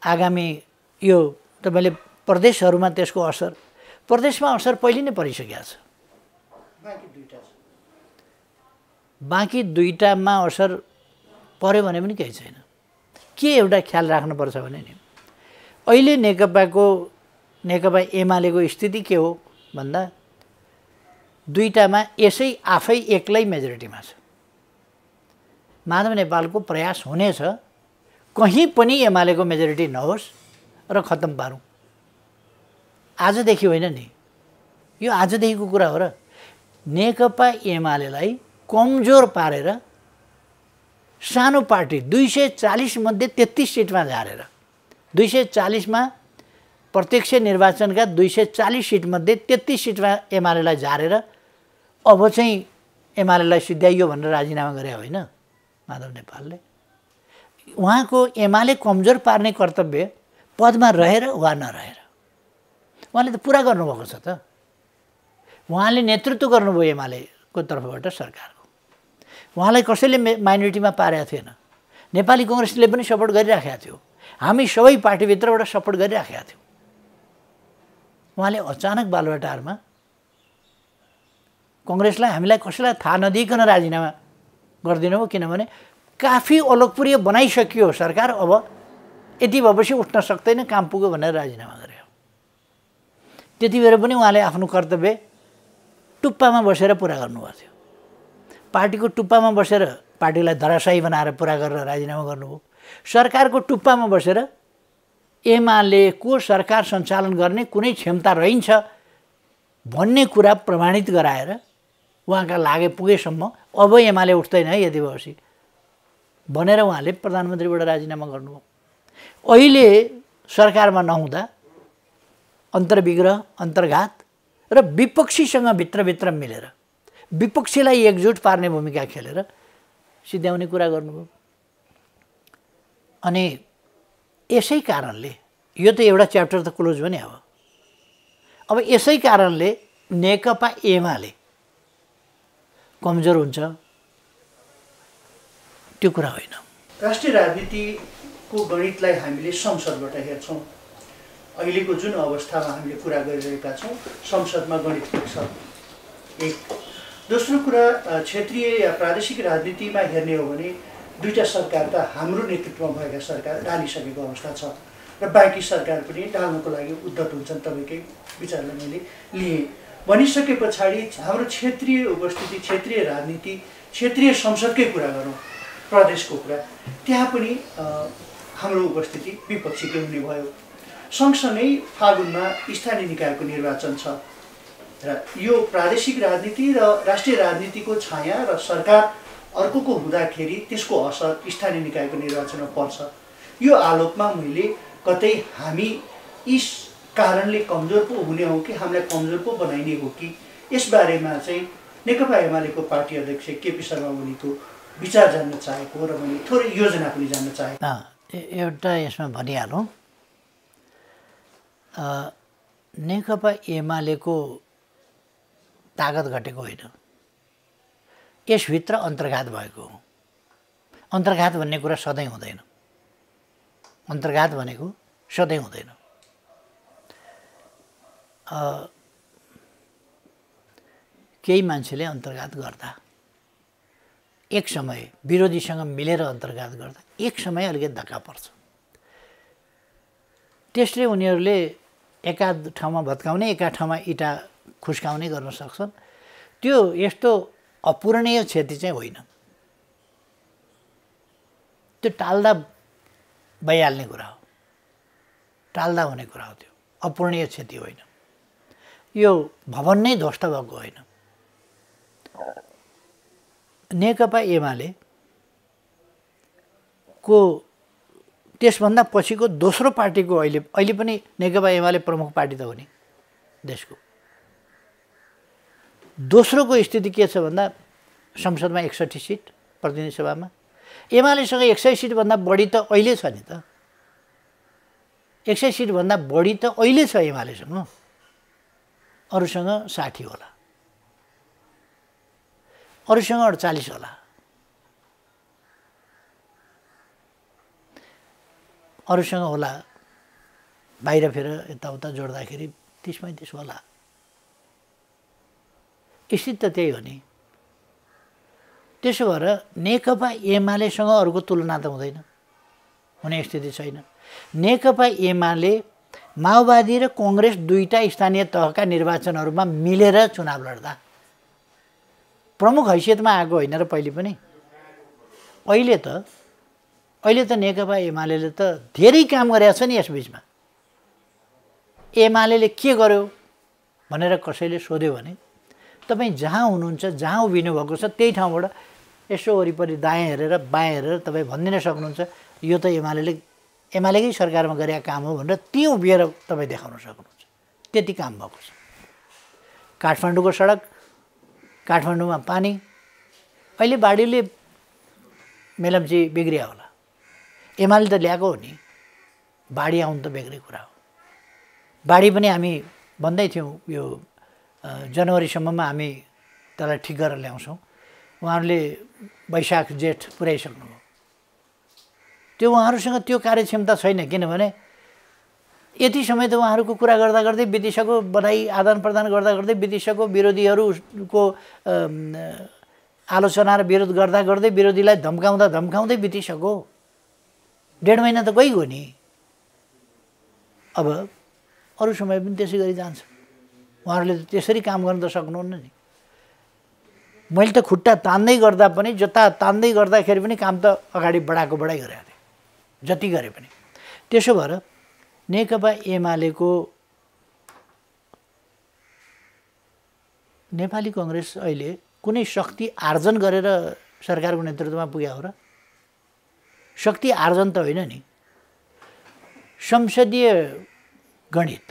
आगामी यो तपाईँले प्रदेशहरूमा त्यसको असर प्रदेशमा असर पहिले नै परिसकेको छ बाँकी दुईटामा असर पर्यो भने पनि केही छैन के एउटा ख्याल राख्नुपर्छ भने नि अहिले नेकपा एमालेको स्थिति के हो भन्दा दुईटामा यसै आफै एक्लै मेजोरिटीमा छ माधव नेपालको प्रयास हुनेछ कहीँ पनि एमालेको मेजोरिटी नहोस् र खत्तम पारौँ आजदेखि होइन नि यो आजदेखिको कुरा हो र नेकपा एमालेलाई कमजोर पारेर सानो पार्टी 240 मध्ये 33 सिटमा झारेर 240मा प्रत्यक्ष निर्वाचनका 240 सिटमध्ये 33 सिटमा एमालेलाई झारेर अब चाहिँ एमालेलाई सिद्ध्याइयो भनेर राजीनामा गरे होइन माधव नेपालले उहाँको एमाले कमजोर पार्ने कर्तव्य पदमा रहेर वा नरहेर उहाँले त पुरा गर्नुभएको छ त उहाँले नेतृत्व गर्नुभयो एमालेको तर्फबाट सरकारको उहाँलाई कसैले माइनोरिटीमा पारेको थिएन नेपाली कांग्रेसले पनि सपोर्ट गरिराखेको थियो हामी सबै पार्टीभित्रबाट सपोर्ट गरिराखेका थियौँ उहाँले अचानक बालुवाटारमा कांग्रेसलाई हामीलाई कसैलाई थाहा नदिइकन राजीनामा गरिदिनु हो किनभने काफी अलोकप्रिय बनाइसकियो सरकार अब यति भएपछि उठ्न सक्दैन काम पुग्यो भनेर राजीनामा गर्यो त्यति बेर पनि उहाँले आफ्नो कर्तव्य टुप्पामा बसेर पुरा गर्नुभएको थियो पार्टीको टुप्पामा बसेर पार्टीलाई धराशायी बनाएर पुरा गरेर राजीनामा गर्नुभयो सरकारको टुप्पामा बसेर एमालेको सरकार सञ्चालन गर्ने कुनै क्षमता रहन्छ भन्ने कुरा प्रमाणित गराएर उहाँका लागे पुगेसम्म अब एमाले उठ्दैन है यति भएपछि भनेर उहाँले प्रधानमन्त्रीबाट राजीनामा गर्नुभयो अहिले सरकारमा नहुँदा अन्तर्विग्रह अन्तर्घात र विपक्षीसँग भित्रभित्र मिलेर विपक्षीलाई एकजुट पार्ने भूमिका खेलेर सिद्ध्याउने कुरा गर्नुभयो अनि यसै कारणले यो त एउटा च्याप्टर त क्लोज भयो नि अब यसै कारणले नेकपा एमाले कमजोर हुन्छ त्यो कुरा होइन। राष्ट्रिय राजनीतिको गणितलाई हामीले संसदबाट हेर्छौँ। अहिलेको जुन अवस्थामा हामीले कुरा गरिरहेका छौँ संसदमा गणित पुग्छ। एक दोस्रो कुरा क्षेत्रीय या प्रादेशिक राजनीतिमा हेर्ने हो भने दुईटा सरकार त हाम्रो नेतृत्वमा भएका सरकार ढालिसकेको अवस्था छ र बाँकी सरकार पनि ढाल्नको लागि उद्यत हुन्छन्। तपाईँकै विचारलाई मैले लिएँ भनिसके पछाडि हाम्रो क्षेत्रीय उपस्थिति, क्षेत्रीय राजनीति, क्षेत्रीय संसदकै कुरा गरौँ, प्रदेशको कुरा, त्यहाँ पनि हाम्रो उपस्थिति विपक्षीकै हुने भयो। सँगसँगै फागुनमा स्थानीय निकायको निर्वाचन छ र यो प्रादेशिक राजनीति र राष्ट्रिय राजनीतिको छाया र सरकार अर्कोको हुँदाखेरि त्यसको असर स्थानीय निकायको निर्वाचनमा पर्छ। यो आलोकमा मैले कतै हामी यस कारणले कमजोर पो हुने हो कि हामीलाई कमजोर पो बनाइने हो कि यसबारेमा चाहिँ नेकपा एमालेको पार्टी अध्यक्ष केपी शर्मा ओलीको विचार जान्न चाहेको र मैले थोरै योजना पनि जान्न चाहेको। एउटा यसमा भनिहालौँ, नेकपा एमालेको तागत घटेको होइन, यसभित्र अन्तर्घात भएको हो। अन्तर्घात भन्ने कुरा सधैँ हुँदैन, अन्तर्घात भनेको सधैँ हुँदैन। केही मान्छेले अन्तर्घात गर्दा एक समय विरोधीसँग मिलेर अन्तर्घात गर्दा एक समय अलिकति धक्का पर्छ। त्यसले उनीहरूले एकाध ठाउँमा भत्काउने एका ठाउँमा इँटा खुस्काउने गर्न सक्छन्। त्यो यस्तो अपूरणीय क्षति चाहिँ होइन, त्यो टाल्दा भइहाल्ने कुरा हो, टाल्दा हुने कुरा हो, त्यो अपूरणीय क्षति होइन। यो भवन नै ध्वस्त भएको होइन। नेकपा एमाले को त्यसभन्दा पछिको दोस्रो पार्टीको अहिले पनि नेकपा एमाले प्रमुख पार्टी त हो नि देशको। दोस्रोको स्थिति के छ भन्दा संसदमा 61 सिट, प्रतिनिधि सभामा एमालेसँग 100 सिटभन्दा बढी त अहिले छ नि त। 100 सिटभन्दा बढी त अहिले छ एमालेसँग, अरूसँग 60 होला, अरूसँग 48 होला, अरूसँग होला बाहिर फेर यताउता जोड्दाखेरि 30-35 होला। स्थिति त त्यही हो नि। त्यसो भएर नेकपा एमालेसँग अरूको तुलना त हुँदैन, हुने स्थिति छैन। नेकपा एमाले माओवादी र कङ्ग्रेस दुईटा स्थानीय तहका निर्वाचनहरूमा मिलेर चुनाव लड्दा प्रमुख हैसियतमा आएको होइन र पहिले पनि। अहिले त नेकपा एमाले त धेरै काम गरेको छ नि यस बिचमा। एमाले के गर्यो भनेर कसैले सोध्यो भने तपाईँ जहाँ हुनुहुन्छ, जहाँ उभिनु भएको छ त्यही ठाउँबाट यसो वरिपरि दायाँ हेरेर बायाँ हेरेर तपाईँ भनिदिन सक्नुहुन्छ यो त एमालेकै सरकारमा गरेका काम हो भनेर त्यहीँ उभिएर तपाईँ देखाउन सक्नुहुन्छ। त्यति काम भएको छ। काठमाडौँको सडक, काठमाडौँमा पानी, अहिले बाढीले मेलम्ची बिग्रिया होला, एमाले त ल्याएको हो नि। बाढी आउनु त बेग्रै कुरा हो। बाढी पनि हामी भन्दै थियौँ यो जनवरीसम्ममा हामी त्यसलाई ठिक गरेर ल्याउँछौँ। उहाँहरूले वैशाख जेठ पुर्याइसक्नुभयो। त्यो उहाँहरूसँग त्यो कार्यक्षमता छैन, किनभने यति समय त उहाँहरूको कुरा गर्दा गर्दै बितिसक्यो, बधाई आदान प्रदान गर्दा गर्दै बितिसक्यो, विरोधीहरूको आलोचना र विरोध गर्दा गर्दै विरोधीलाई धम्काउँदै बितिसक्यो। 1.5 महिना त गइगयो नि। अब अरू समय पनि त्यसै गरी जान्छ। उहाँहरूले त त्यसरी काम गर्न त सक्नुहुन्न नि। मैले त खुट्टा तान्दै गर्दा पनि, जता तान्दै गर्दाखेरि पनि काम त अगाडि बढाएको बढाइ गरेको थिएँ, जति गरे पनि। त्यसो भएर नेकपा एमालेको नेपाली कङ्ग्रेस अहिले कुनै शक्ति आर्जन गरेर सरकारको नेतृत्वमा पुग्यो हो र? शक्ति आर्जन त होइन नि। संसदीय गणित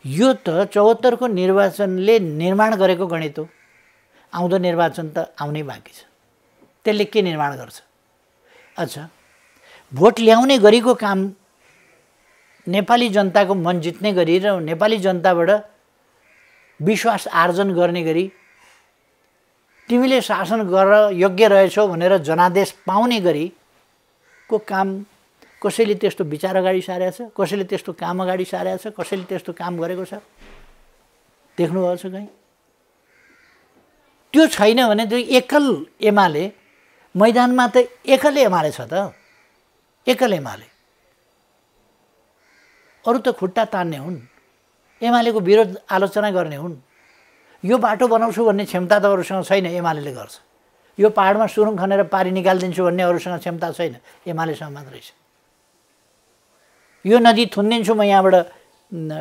यो त 74 को निर्वाचनले निर्माण गरेको गणित हो। आउँदो निर्वाचन त आउनै बाँकी छ। त्यसले के निर्माण गर्छ? अच्छा, भोट ल्याउने गरीको काम नेपाली जनताको मन जित्ने गरी र नेपाली जनताबाट विश्वास आर्जन गर्ने गरी तिमीले शासन गरेर योग्य रहेछौ भनेर जनादेश पाउने गरीको काम कसैले त्यस्तो विचार अगाडि सारेको छ, कसैले त्यस्तो काम अगाडि सारेको छ, कसैले त्यस्तो काम गरेको छ देख्नुभएको छ कहीँ? त्यो छैन भने त्यो एकल एमाले मैदानमा त एकल एमाले छ त, एकल एमाले, अरू त खुट्टा तान्ने हुन्, एमालेको विरोध आलोचना गर्ने हुन्। यो बाटो बनाउँछु भन्ने क्षमता त अरूसँग छैन, एमालेले गर्छ। यो पहाडमा सुरुङ खनेर पारी निकालिदिन्छु भन्ने अरूसँग क्षमता छैन, एमालेसँग मात्रै छ। यो नदी थुनिदिन्छु म यहाँबाट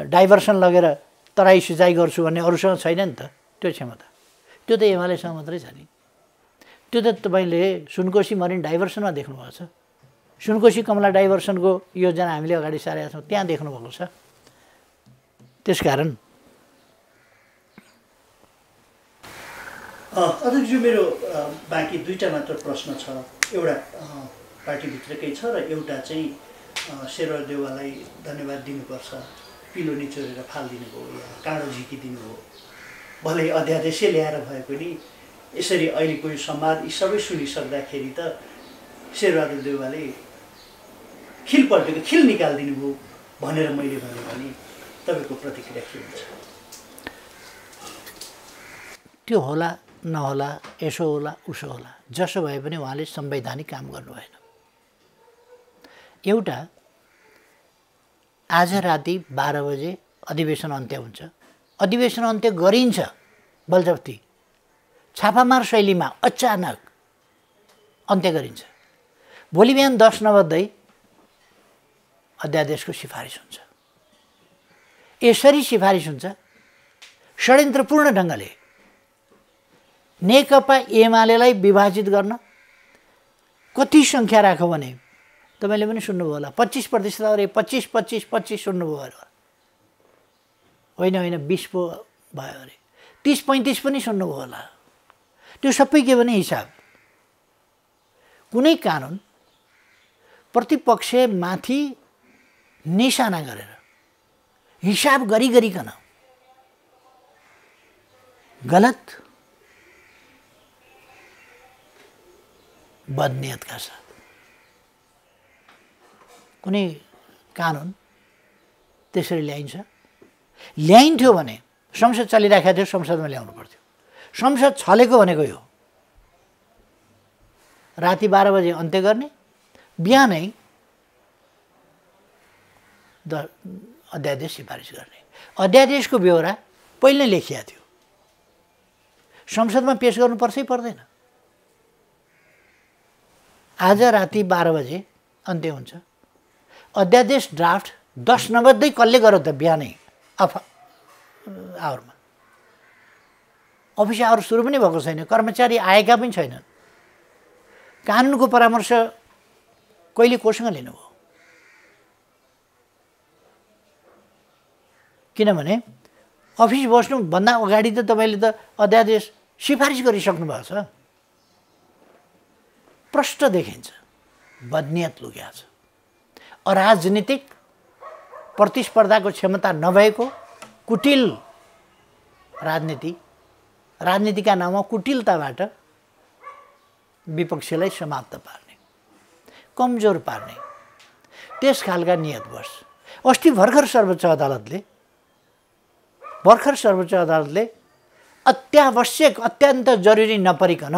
डाइभर्सन लगेर तराई सिँचाइ गर्छु भन्ने अरूसँग छैन नि त त्यो क्षमता। त्यो त एमालेसँग मात्रै छ नि। त्यो त तपाईँले सुनकोशी मरिन डाइभर्सनमा देख्नुभएको छ। सुनकोशी कमला डाइभर्सनको योजना हामीले अगाडि सारेका छौँ, त्यहाँ देख्नुभएको छ। त्यसकारण अध्यक्षज्यू, मेरो बाँकी दुईवटा मात्र प्रश्न छ। एउटा पार्टीभित्रकै छ र एउटा चाहिँ शेरबहादुर देउवालाई धन्यवाद दिनुपर्छ। पिलो निचोरेर फालिदिनु भयो या काँडो झिकिदिनु हो, भलै अध्यादेशै ल्याएर भए पनि यसरी अहिलेको यो संवाद यी सबै सुनिसक्दाखेरि त शेरबहादुर देउवाले खिल पल्टेको खिल निकालिदिनु भयो भनेर मैले भने भने तपाईँको प्रतिक्रिया के हुन्छ? त्यो होला नहोला, यसो होला उसो होला, जसो भए पनि उहाँले संवैधानिक काम गर्नु भएन। एउटा आज राति 12 बजे अधिवेशन अन्त्य हुन्छ, अधिवेशन अन्त्य गरिन्छ बलजफ्ती, छापामार शैलीमा अचानक अन्त्य गरिन्छ। भोलि बिहान 10 नबज्दै अध्यादेशको सिफारिस हुन्छ। यसरी सिफारिस हुन्छ षड्यन्त्रपूर्ण ढङ्गले नेकपा एमालेलाई विभाजित गर्न। कति सङ्ख्या राख्यो भने तपाईँले पनि सुन्नुभयो होला, 25% अरे 25 सुन्नुभयो अरे, होइन 20 पो भयो अरे, 30-35 पनि सुन्नुभयो होला। त्यो सबै के भने हिसाब। कुनै कानुन प्रतिपक्षमाथि निशाना गरेर हिसाब गरिकन गलत बदनियतका साथ कुनै कानुन त्यसरी ल्याइन्थ्यो भने संसद चलिरहेको थियो, संसदमा ल्याउनु पर्थ्यो। संसद छलेको भनेको यो राति 12 बजे अन्त्य गर्ने, बिहानै अध्यादेश सिफारिस गर्ने। अध्यादेशको ब्यौरा पहिले लेखिएको थियो, संसदमा पेश गर्नुपर्छै पर्दैन। आज राति 12 बजे अन्त्य हुन्छ। अध्यादेश ड्राफ्ट 10 नबज्दै कसले गर्यो त? बिहानै आवरमा अफिस आवर सुरु पनि भएको छैन, कर्मचारी आएका पनि छैनन्। कानुनको परामर्श कहिले कोसँग लिनुभयो? किनभने अफिस बस्नुभन्दा अगाडि त तपाईँले त अध्यादेश सिफारिस गरिसक्नु भएको छ। प्रष्ट देखिन्छ बदनियत लुक्या छ। अराजनीतिक प्रतिस्पर्धाको क्षमता नभएको कुटिल राजनीतिका नाममा कुटिलताबाट विपक्षीलाई समाप्त पार्ने, कमजोर पार्ने त्यस खालका नियतवश अस्ति भर्खर सर्वोच्च अदालतले अत्यावश्यक अत्यन्त जरुरी नपरिकन,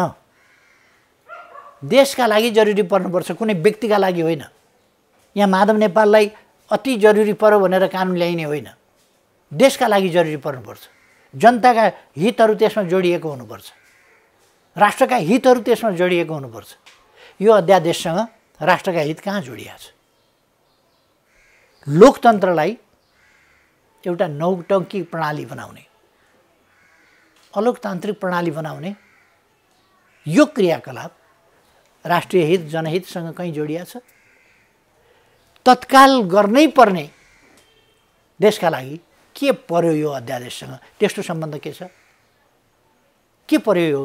देशका लागि जरुरी पर्नुपर्छ, कुनै व्यक्तिका लागि होइन। यहाँ माधव नेपाललाई अति जरुरी पर्यो भनेर कानुन ल्याइने होइन, देशका लागि जरुरी पर्नुपर्छ। जनताका हितहरू त्यसमा जोडिएको हुनुपर्छ, राष्ट्रका हितहरू त्यसमा जोडिएको हुनुपर्छ। यो अध्यादेशसँग राष्ट्रका हित कहाँ जोडिएको छ? लोकतन्त्रलाई एउटा नौटङ्की प्रणाली बनाउने, अलोकतान्त्रिक प्रणाली बनाउने यो क्रियाकलाप राष्ट्रिय हित जनहितसँग कहीँ जोडिएको छ? तत्काल गर्नै पर्ने देशका लागि के पर्यो यो अध्यादेशसँग? त्यस्तो सम्बन्ध के छ? के पर्यो यो?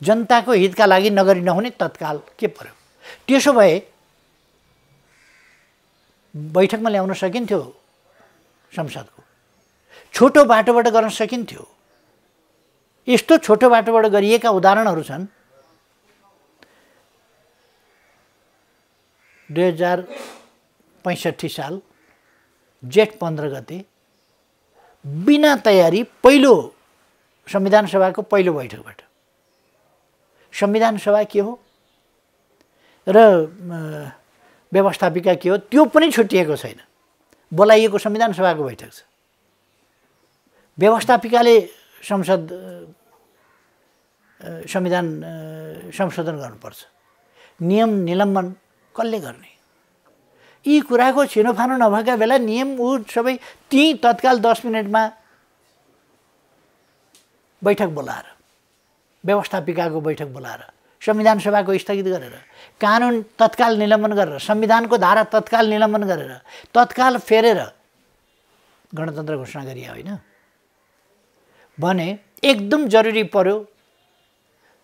जनताको हितका लागि नगरी नहुने तत्काल के पर्यो? त्यसो भए बैठकमा ल्याउन सकिन्थ्यो, संसदको छोटो बाटोबाट गर्न सकिन्थ्यो। यस्तो छोटो बाटोबाट गरिएका उदाहरणहरू छन्। 2065 साल जेठ 15 गते बिना तयारी पहिलो संविधान सभाको पहिलो बैठकबाट, संविधान सभा के हो र व्यवस्थापिका के हो त्यो पनि छुट्टिएको छैन, बोलाइएको संविधान सभाको बैठक छ। व्यवस्थापिकाले संविधान संशोधन गर्नुपर्छ, नियम निलम्बन कसले गर्ने? यी कुराको छिनोफानो नभएका बेला नियम सबै त्यहीँ तत्काल 10 मिनटमा बैठक बोलाएर, व्यवस्थापिकाको बैठक बोलाएर, संविधान सभाको स्थगित गरेर, कानुन तत्काल निलम्बन गरेर, संविधानको धारा तत्काल निलम्बन गरेर, तत्काल फेरेर गणतन्त्र घोषणा गरिए होइन भने एकदम जरुरी पर्यो।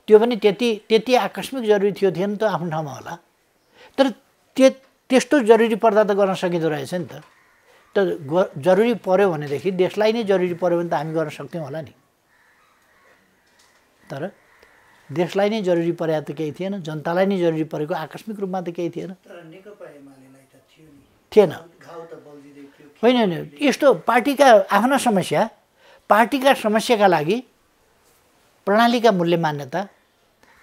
त्यो पनि त्यति आकस्मिक जरुरी थिएन त आफ्नो ठाउँमा होला, तर त्यस्तो जरुरी पर्दा त गर्न सकिँदो रहेछ नि त। जरुरी पर्यो भनेदेखि देशलाई नै जरुरी पर्यो भने त हामी गर्न सक्थ्यौँ होला नि, तर देशलाई नै जरुरी परेको त केही थिएन, जनतालाई नै जरुरी परेको आकस्मिक रूपमा त केही थिएन। थिएन होइन, यस्तो पार्टीका आफ्ना समस्या, पार्टीका समस्याका लागि प्रणालीका मूल्य मान्यता,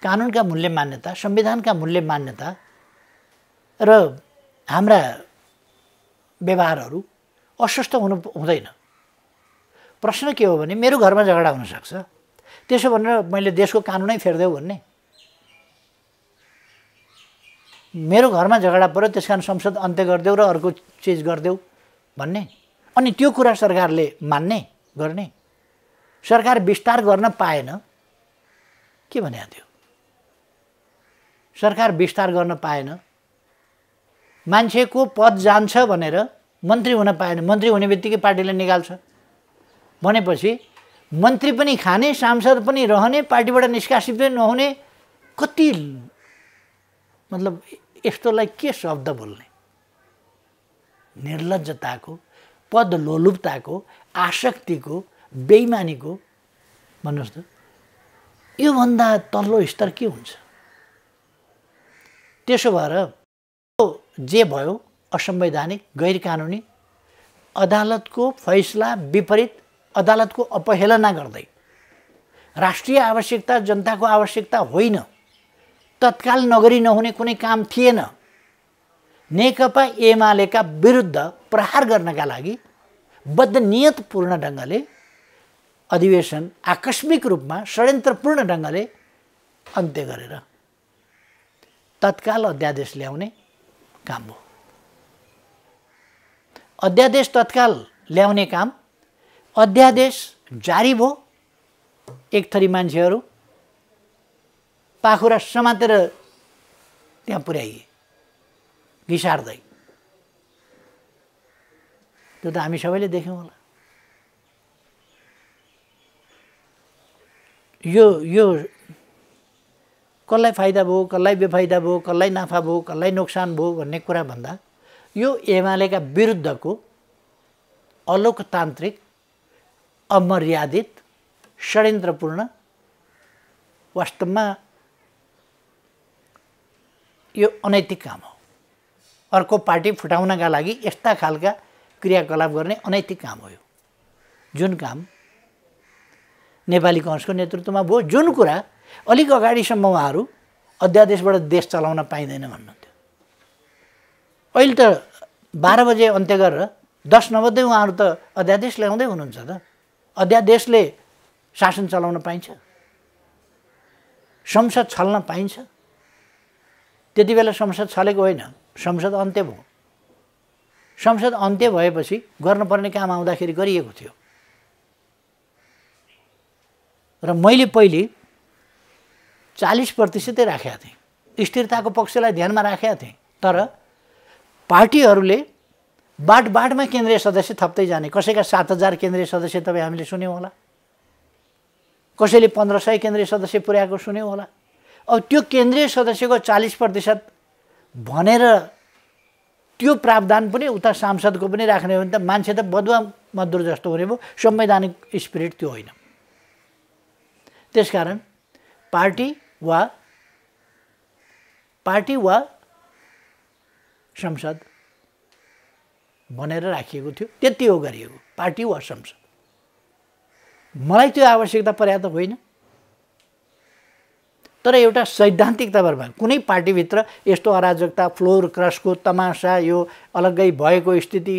कानुनका मूल्य मान्यता, संविधानका मूल्य मान्यता र हाम्रा व्यवहारहरू अस्वस्थ हुँदैन। प्रश्न के हो भने मेरो घरमा झगडा हुनसक्छ, त्यसो भनेर मैले देशको कानुनै फेर्देऊ भन्ने? मेरो घरमा झगडा पर्यो त्यस कारण संसद अन्त्य गरिदेऊ र अर्को चिज गरिदेऊ भन्ने? अनि त्यो कुरा सरकारले मान्ने गर्ने? सरकार विस्तार गर्न पाएन के भने थियो? सरकार विस्तार गर्न पाएन, मान्छेको पद जान्छ भनेर मन्त्री हुन पाएन, मन्त्री हुने बित्तिकै पार्टीले निकाल्छ भनेपछि मन्त्री पनि खाने, सांसद पनि रहने, पार्टीबाट निष्कासित पनि नहुने, कति मतलब यस्तोलाई के शब्द बोल्ने? निर्लज्जताको, पद लोलुपताको, आसक्तिको, बेइमानीको भन्नुहोस् त, योभन्दा तल्लो स्तर के हुन्छ? त्यसो भएर जे भयो असंवैधानिक, गैर कानुनी, अदालतको फैसला विपरीत, अदालतको अपहेलना गर्दै, राष्ट्रिय आवश्यकता जनताको आवश्यकता होइन, तत्काल नगरी नहुने कुनै काम थिएन, नेकपा एमालेका विरुद्ध प्रहार गर्नका लागि बदनियतपूर्ण ढङ्गले अधिवेशन आकस्मिक रूपमा षड्यन्त्रपूर्ण ढङ्गले अन्त्य गरेर तत्काल अध्यादेश ल्याउने काम हो। अध्यादेश तत्काल ल्याउने काम, अध्यादेश जारी भयो, एक थरी मान्छेहरू पाखुरा समातेर त्यहाँ पुर्याइए घिसार्दै। त्यो त हामी सबैले देख्यौँ होला। यो कसलाई फाइदा भयो, कसलाई बेफाइदा भयो, कसलाई नाफा भयो, कसलाई नोक्सान भयो भन्ने कुरा भन्दा यो एमालेका विरुद्धको अलोकतान्त्रिक, अमर्यादित, षड्यन्त्रपूर्ण, वास्तवमा यो अनैतिक काम हो। अर्को पार्टी फुटाउनका लागि यस्ता खालका क्रियाकलाप गर्ने अनैतिक काम हो यो। जुन काम नेपाली कांग्रेसको नेतृत्वमा भयो, जुन कुरा अलिक अगाडिसम्म उहाँहरू अध्यादेशबाट देश चलाउन पाइँदैन भन्नुहुन्थ्यो। अहिले त 12 बजे अन्त्य गरेर 10 नबज्दै उहाँहरू त अध्यादेश ल्याउँदै हुनुहुन्छ त। अध्यादेशले शासन चलाउन पाइन्छ, संसद छल्न पाइन्छ। त्यति बेला संसद छलेको होइन, संसद अन्त्य भयो। संसद अन्त्य भएपछि गर्नुपर्ने काम आउँदाखेरि गरिएको थियो। र मैले पहिले 40% राखेका थिएँ, स्थिरताको पक्षलाई ध्यानमा राखेका थिएँ। तर पार्टीहरूले बाटमा केन्द्रीय सदस्य थप्दै जाने, कसैका 7000 केन्द्रीय सदस्य तपाईँ हामीले सुन्यौँ होला, कसैले 1500 केन्द्रीय सदस्य पुर्याएको सुन्यौँ होला। अब त्यो केन्द्रीय सदस्यको 40% भनेर त्यो प्रावधान पनि उता सांसदको पनि राख्ने हो भने त मान्छे त बदुवा मजदुर जस्तो हुने भयो। संवैधानिक स्पिरिट त्यो होइन। त्यसकारण पार्टी वा संसद भनेर राखिएको थियो, त्यति हो गरिएको, पार्टी वा संसद। मलाई त्यो आवश्यकता पर्याप्त होइन, तर एउटा सैद्धान्तिकतामा कुनै पार्टीभित्र यस्तो अराजकता, फ्लोर क्रसको तमासा, यो अलग्गै भएको स्थिति,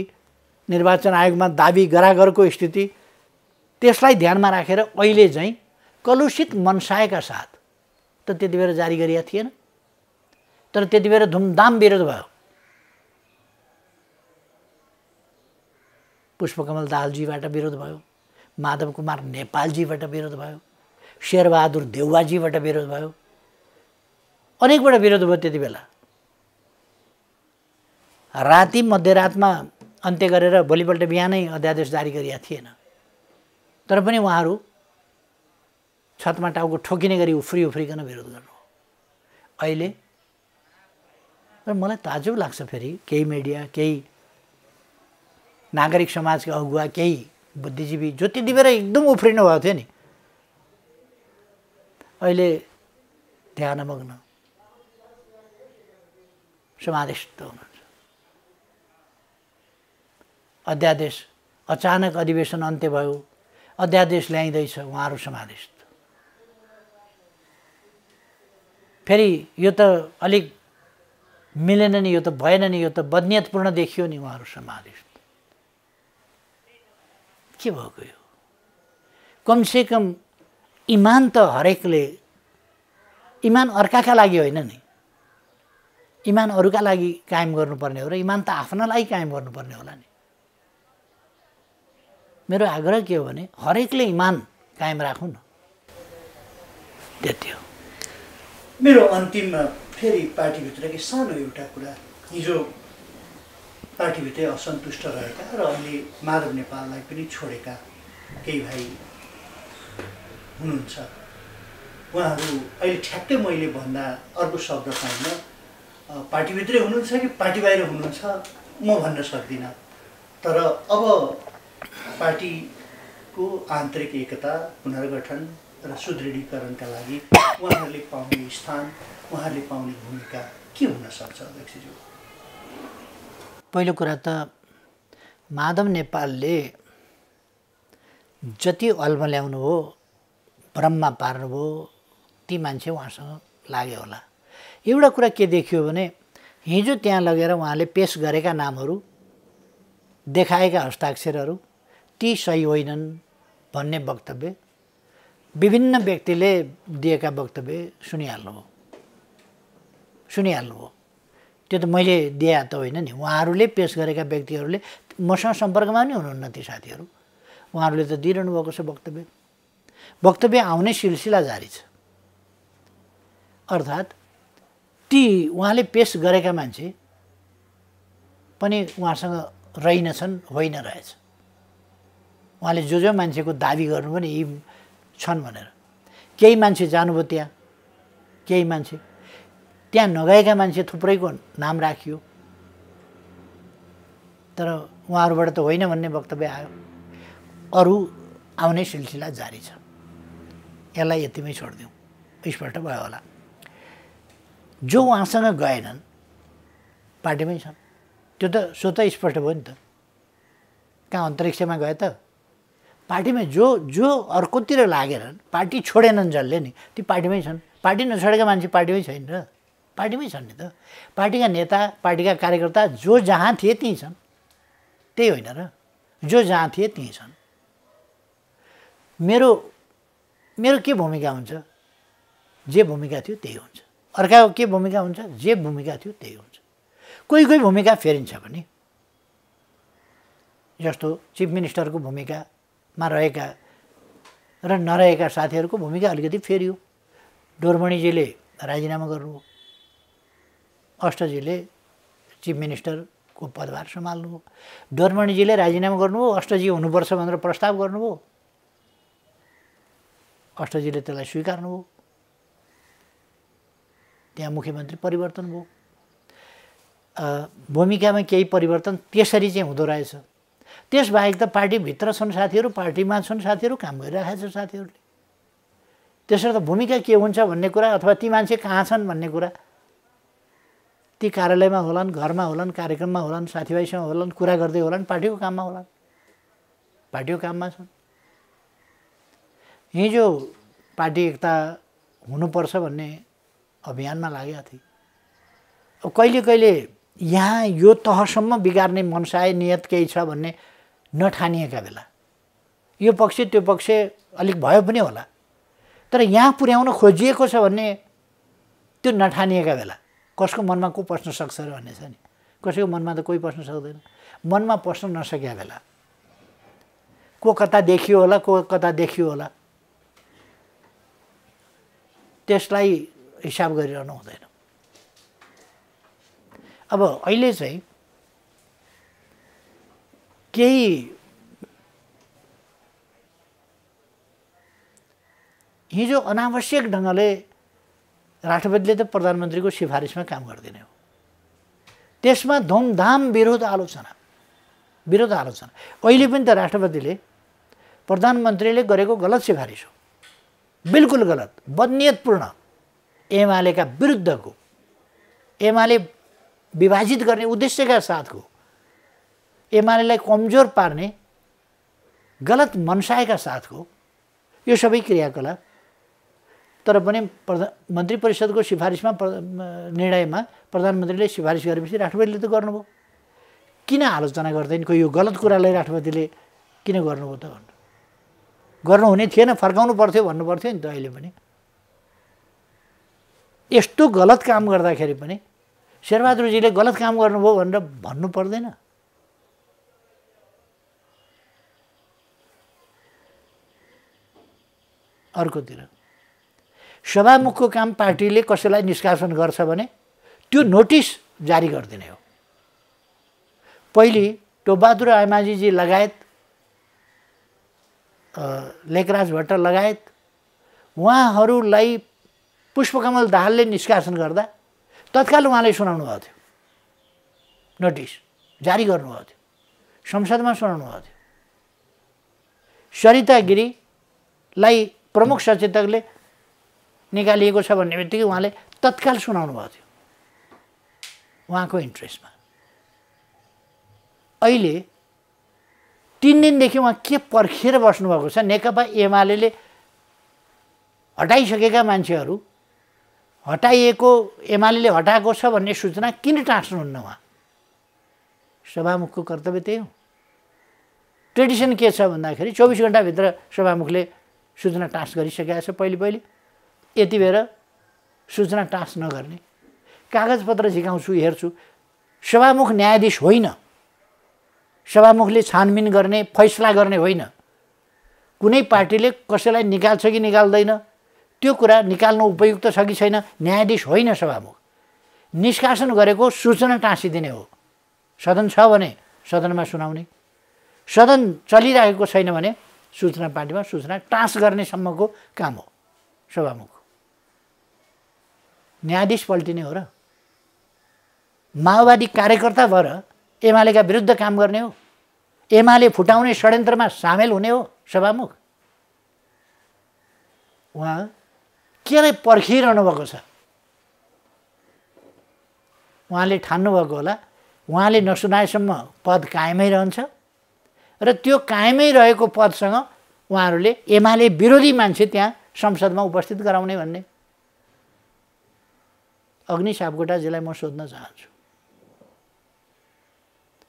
निर्वाचन आयोगमा दाबी गरागरको स्थिति, त्यसलाई ध्यानमा राखेर अहिले चाहिँ कलुषित मनसायका साथ त त्यति बेला जारी गरिएको थिएन, तर त्यति बेला धुमधाम विरोध भयो। पुष्पकमल दाहालजीबाट विरोध भयो, माधव कुमार नेपालजीबाट विरोध भयो, शेरबहादुर देउवाजीबाट विरोध भयो, अनेकबाट विरोध भयो। त्यति बेला राति मध्यरातमा अन्त्य गरेर भोलिपल्ट बिहानै अध्यादेश जारी गरिएको थिएन, तर पनि उहाँहरू छतमा टाउको ठोकिने गरी उफ्रिकन विरोध गर्नु। अहिले र मलाई ताजुब लाग्छ, फेरि केही मिडिया, केही नागरिक समाजका अगुवा, केही बुद्धिजीवी जो त्यति बेला एकदम उफ्रिनु भएको थियो नि, अहिले ध्यानमग्न समाधिस्थ हुनुहुन्छ। अध्यादेश अचानक अधिवेशन अन्त्य भयो, अध्यादेश ल्याइँदैछ, उहाँहरू समाधिस्थ। फेरि यो त अलिक मिलेन नि, यो त भएन नि, यो त बदनियतपूर्ण देखियो नि, उहाँहरू समाधिस्थ। के भएको यो? कमसेकम इमान त हरेकले, इमान अर्काका लागि होइन नि, इमान अरूका लागि कायम गर्नुपर्ने हो र इमान त आफ्ना लागि कायम गर्नुपर्ने होला नि। मेरो आग्रह के हो भने हरेकले इमान कायम राखौँ न, त्यति हो। मेरो अन्तिममा फेरि पार्टीभित्रकै सानो एउटा कुरा, हिजो पार्टीभित्रै असन्तुष्ट रहेका र अहिले माधव नेपाललाई पनि छोडेका केही भाइ हुनुहुन्छ। उहाँहरू अहिले ठ्याक्कै मैले भन्दा अर्को शब्द पाइनँ, पार्टीभित्रै हुनुहुन्छ कि पार्टी बाहिर हुनुहुन्छ म भन्न सक्दिनँ, तर अब पार्टीको आन्तरिक एकता, पुनर्गठन र सुदृढीकरणका लागि उहाँहरूले पाउने स्थान, उहाँहरूले पाउने भूमिका के हुन सक्छ अध्यक्षज्यू? पहिलो कुरा त माधव नेपालले जति अल्मल्याउनु हो, भ्रममा पार्नुभयो, ती मान्छे उहाँसँग लाग्यो होला। एउटा कुरा के देखियो भने हिजो त्यहाँ लगेर उहाँले पेश गरेका नामहरू, देखाएका हस्ताक्षरहरू ती सही होइनन् भन्ने वक्तव्य विभिन्न व्यक्तिले दिएका वक्तव्य सुनिहाल्नुभयो। त्यो त मैले दिए त होइन नि, उहाँहरूले पेश गरेका व्यक्तिहरूले मसँग सम्पर्कमा नि हुनुहुन्न ती साथीहरू, उहाँहरूले त दिइरहनु भएको छ वक्तव्य आउने सिलसिला जारी छ। अर्थात् ती उहाँले पेश गरेका मान्छे पनि उहाँसँग रहेनछन्, होइन रहेछ। उहाँले जो मान्छेको दाबी गर्नु पनि यी छन् भनेर, केही मान्छे जानुभयो त्यहाँ, केही मान्छे त्यहाँ नगएका मान्छे थुप्रैको नाम राखियो, तर उहाँहरूबाट त होइन भन्ने वक्तव्य आयो। अरू आउने सिलसिला जारी छ। यसलाई यतिमै छोडिदिउँ, स्पष्ट भयो होला। जो उहाँसँग गएनन् पार्टीमै छन्, त्यो त स्वतः स्पष्ट भयो नि त। कहाँ अन्तरिक्षमा गए त? पार्टीमै जो अर्कोतिर लागेनन्, पार्टी छोडेनन् जसले नि, ती पार्टीमै छन्। पार्टी नछोडेका मान्छे पार्टीमै छैन र, पार्टीमै छन् नि त। पार्टीका नेता, पार्टीका कार्यकर्ता जो जहाँ थिए त्यहीँ छन्, त्यही होइन र? जो जहाँ थिए त्यहीँ छन्। मेरो के भूमिका हुन्छ? जे भूमिका थियो त्यही हुन्छ। अर्काको के भूमिका हुन्छ? जे भूमिका थियो त्यही हुन्छ। कोही भूमिका फेरिन्छ पनि, जस्तो चिफ मिनिस्टरको भूमिकामा रहेका र नरहेका साथीहरूको भूमिका अलिकति फेरियो। डोरमणिजीले राजीनामा गर्नुभयो, अष्टजीले चिफ मिनिस्टरको पदभार सम्हाल्नुभयो। डोरमणिजीले राजीनामा गर्नुभयो, अष्टजी हुनुपर्छ भनेर प्रस्ताव गर्नुभयो, अष्टजीले त्यसलाई स्वीकार्नुभयो। त्यहाँ मुख्यमन्त्री परिवर्तन भयो। भूमिकामा केही परिवर्तन त्यसरी चाहिँ हुँदो रहेछ। त्यसबाहेक त पार्टीभित्र छन् साथीहरू, पार्टीमा छन् साथीहरू, काम गरिरहेका छन् साथीहरूले। त्यसर्थ भूमिका के हुन्छ भन्ने कुरा अथवा ती मान्छे कहाँ छन् भन्ने कुरा ती कार्यालयमा होलान्, घरमा होलान्, कार्यक्रममा होलान्, साथीभाइसँग होलान्, कुरा गर्दै होलान्, पार्टीको काममा होलान्, पार्टीको काममा छन्। हिजो पार्टी एकता हुनुपर्छ भन्ने अभियानमा लागेका थिए। अब कहिले कहिले यहाँ यो तहसम्म बिगार्ने मनसाय नियत केही छ भन्ने नठानिएका बेला यो पक्ष त्यो पक्ष अलिक भयो पनि होला, तर यहाँ पुर्याउन खोजिएको छ भन्ने त्यो नठानिएका बेला कसको मनमा को पस्न सक्छ र भन्ने छ नि। कसैको मनमा त कोही पस्न सक्दैन। मनमा पस्न नसकेका बेला को कता देखियो होला, को कता देखियो होला, त्यसलाई हिसाब गरिरहनु हुँदैन। अब अहिले चाहिँ केही हिजो अनावश्यक ढङ्गले राष्ट्रपतिले त प्रधानमन्त्रीको सिफारिसमा काम गर्दिने हो, त्यसमा धुमधाम विरोध आलोचना। अहिले पनि त राष्ट्रपतिले प्रधानमन्त्रीले गरेको गलत सिफारिस हो, बिल्कुल गलत, बदनियतपूर्ण, एमालेका विरुद्धको, एमाले विभाजित गर्ने उद्देश्यका साथको, एमालेलाई कमजोर पार्ने गलत मनसायका साथको यो सबै क्रियाकलाप। तर पनि मन्त्री परिषदको सिफारिसमा निर्णयमा प्रधानमन्त्रीले सिफारिस गरेपछि राष्ट्रपतिले त गर्नुभयो। किन आलोचना गर्दैन? यो गलत कुरालाई राष्ट्रपतिले किन गर्नुभयो त भन्नु? गर्नुहुने थिएन, फर्काउनु पर्थ्यो भन्नु पर्थ्यो नि त। अहिले पनि यस्तो गलत काम गर्दाखेरि पनि शेरबहादुरजीले गलत काम गर्नुभयो भनेर भन्नु पर्दैन। अर्कोतिर सभामुखको काम पार्टीले कसैलाई निष्कासन गर्छ भने त्यो नोटिस जारी गरिदिने हो। पहिले टोपबहादुर आइमाझीजी लगायत लेखराज भट्ट लगायत उहाँहरूलाई पुष्पकमल दाहालले निष्कासन गर्दा तत्काल उहाँले सुनाउनु भएको थियो, नोटिस जारी गर्नुभएको थियो, संसदमा सुनाउनु भएको थियो। सरिता गिरीलाई प्रमुख सचेतकले निकालिएको छ भन्ने बित्तिकै उहाँले तत्काल सुनाउनु भएको थियो उहाँको इन्ट्रेस्टमा। अहिले 3 दिनदेखि उहाँ के पर्खिएर बस्नुभएको छ? नेकपा एमाले हटाइसकेका मान्छेहरू, हटाइएको एमाले हटाएको छ भन्ने सूचना किन टाँस्नुहुन्न? उहाँ सभामुखको कर्तव्य त्यही हो। ट्रेडिसन के छ भन्दाखेरि 24 घण्टाभित्र सभामुखले सूचना टाँस गरिसकेका छ। पहिले यति बेर सूचना टाँस नगर्ने, कागजपत्र झिकाउँछु हेर्छु, सभामुख न्यायाधीश होइन, सभामुखले छानबिन गर्ने फैसला गर्ने होइन। कुनै पार्टीले कसैलाई निकाल्छ कि निकाल्दैन त्यो कुरा निकाल्नु उपयुक्त छ कि छैन, न्यायाधीश होइन सभामुख। निष्कासन गरेको सूचना टाँसिदिने हो। सदन छ भने सदनमा सुनाउने, सदन चलिरहेको छैन भने सूचना पार्टीमा सूचना टाँस गर्नेसम्मको काम हो सभामुख। न्यायाधीश पल्टिने हो र? माओवादी कार्यकर्ता भएर एमालेका विरुद्ध काम गर्ने हो? एमाले फुटाउने षड्यन्त्रमा सामेल हुने हो सभामुख? उहाँ केलाई पर्खिरहनु भएको छ? उहाँले ठान्नुभएको होला उहाँले नसुनाएसम्म पद कायमै रहन्छ र त्यो कायमै रहेको पदसँग उहाँहरूले एमाले विरोधी मान्छे त्यहाँ संसदमा उपस्थित गराउने भन्ने। अग्नि सापकोटाजीलाई म सोध्न चाहन्छु,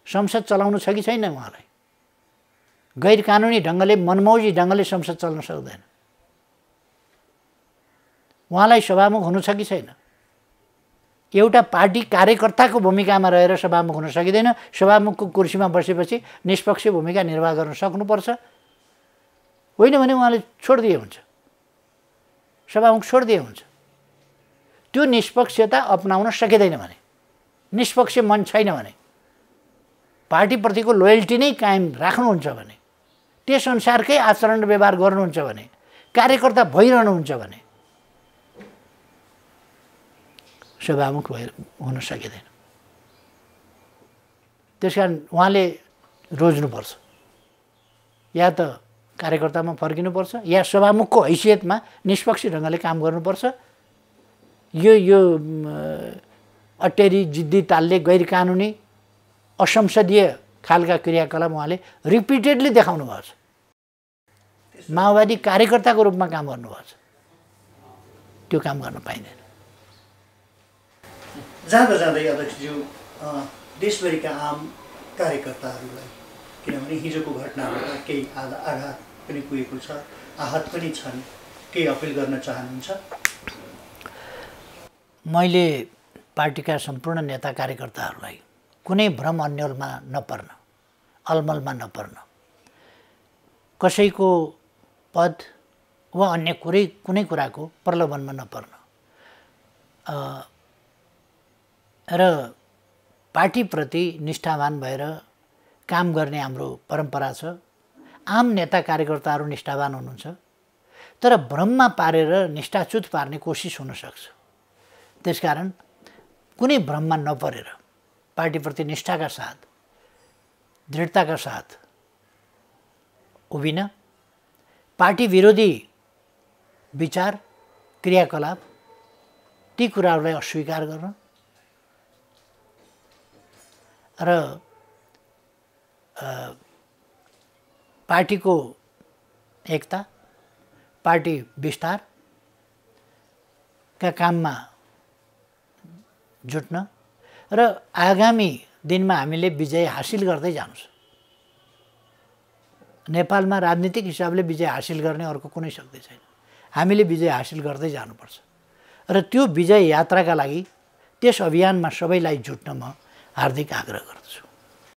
संसद चलाउनु छ कि छैन? उहाँलाई गैर कानुनी ढङ्गले, मनमौजी ढङ्गले संसद चल्न सक्दैन। उहाँलाई सभामुख हुनु छ कि छैन? एउटा पार्टी कार्यकर्ताको भूमिकामा रहेर सभामुख हुन सकिँदैन। सभामुखको कुर्सीमा बसेपछि निष्पक्ष भूमिका निर्वाह गर्न सक्नुपर्छ। होइन भने उहाँले छोडिदिए हुन्छ, सभामुख छोडिदिए हुन्छ। त्यो निष्पक्षता अपनाउन सकिँदैन भने, निष्पक्ष मन छैन भने, पार्टीप्रतिको लोयल्टी नै कायम राख्नुहुन्छ भने, त्यस अनुसारकै आचरण व्यवहार गर्नुहुन्छ भने, कार्यकर्ता भइरहनुहुन्छ भने सभामुख हुन सकिँदैन। त्यसकारण उहाँले रोज्नुपर्छ, या त कार्यकर्तामा फर्किनुपर्छ या सभामुखको हैसियतमा निष्पक्ष ढङ्गले काम गर्नुपर्छ। यो अटेरी जिद्दी तालले गैर कानुनी असंसदीय खालका क्रियाकलाप उहाँले रिपिटेडली देखाउनु भएको छ। माओवादी कार्यकर्ताको रूपमा काम गर्नुभएको छ, त्यो काम गर्न पाइँदैन। जाँदा जाँदै अध्यक्षज्यू देशभरिका आम कार्यकर्ताहरूलाई, किनभने हिजोको घटनाबाट केही आघात पनि पुगेको छ, आहत पनि छन्, केही अपिल गर्न चाहनुहुन्छ? मैले पार्टीका सम्पूर्ण नेता कार्यकर्ताहरूलाई कुनै भ्रम अन्यलमा नपर्न, अलमलमा नपर्न, कसैको पद वा अन्य कुनै कुराको प्रलोभनमा नपर्न र पार्टीप्रति निष्ठावान भएर काम गर्ने हाम्रो परम्परा छ। आम नेता कार्यकर्ताहरू निष्ठावान हुनुहुन्छ, तर भ्रममा पारेर निष्ठाच्युत पार्ने कोसिस हुनसक्छ। त्यसकारण कुनै भ्रममा नपरेर पार्टीप्रति निष्ठाका साथ, दृढताका साथ उभिन, पार्टी विरोधी विचार क्रियाकलाप ती कुराहरूलाई अस्वीकार गर्न र पार्टीको एकता, पार्टी विस्तारका काममा जुट्न र आगामी दिनमा हामीले विजय हासिल गर्दै जानुछ। नेपालमा राजनीतिक हिसाबले विजय हासिल गर्ने अर्को कुनै शक्ति छैन। हामीले विजय हासिल गर्दै जानुपर्छ र त्यो विजय यात्राका लागि त्यस अभियानमा सबैलाई जुट्न म हार्दिक आग्रह गर्दछु।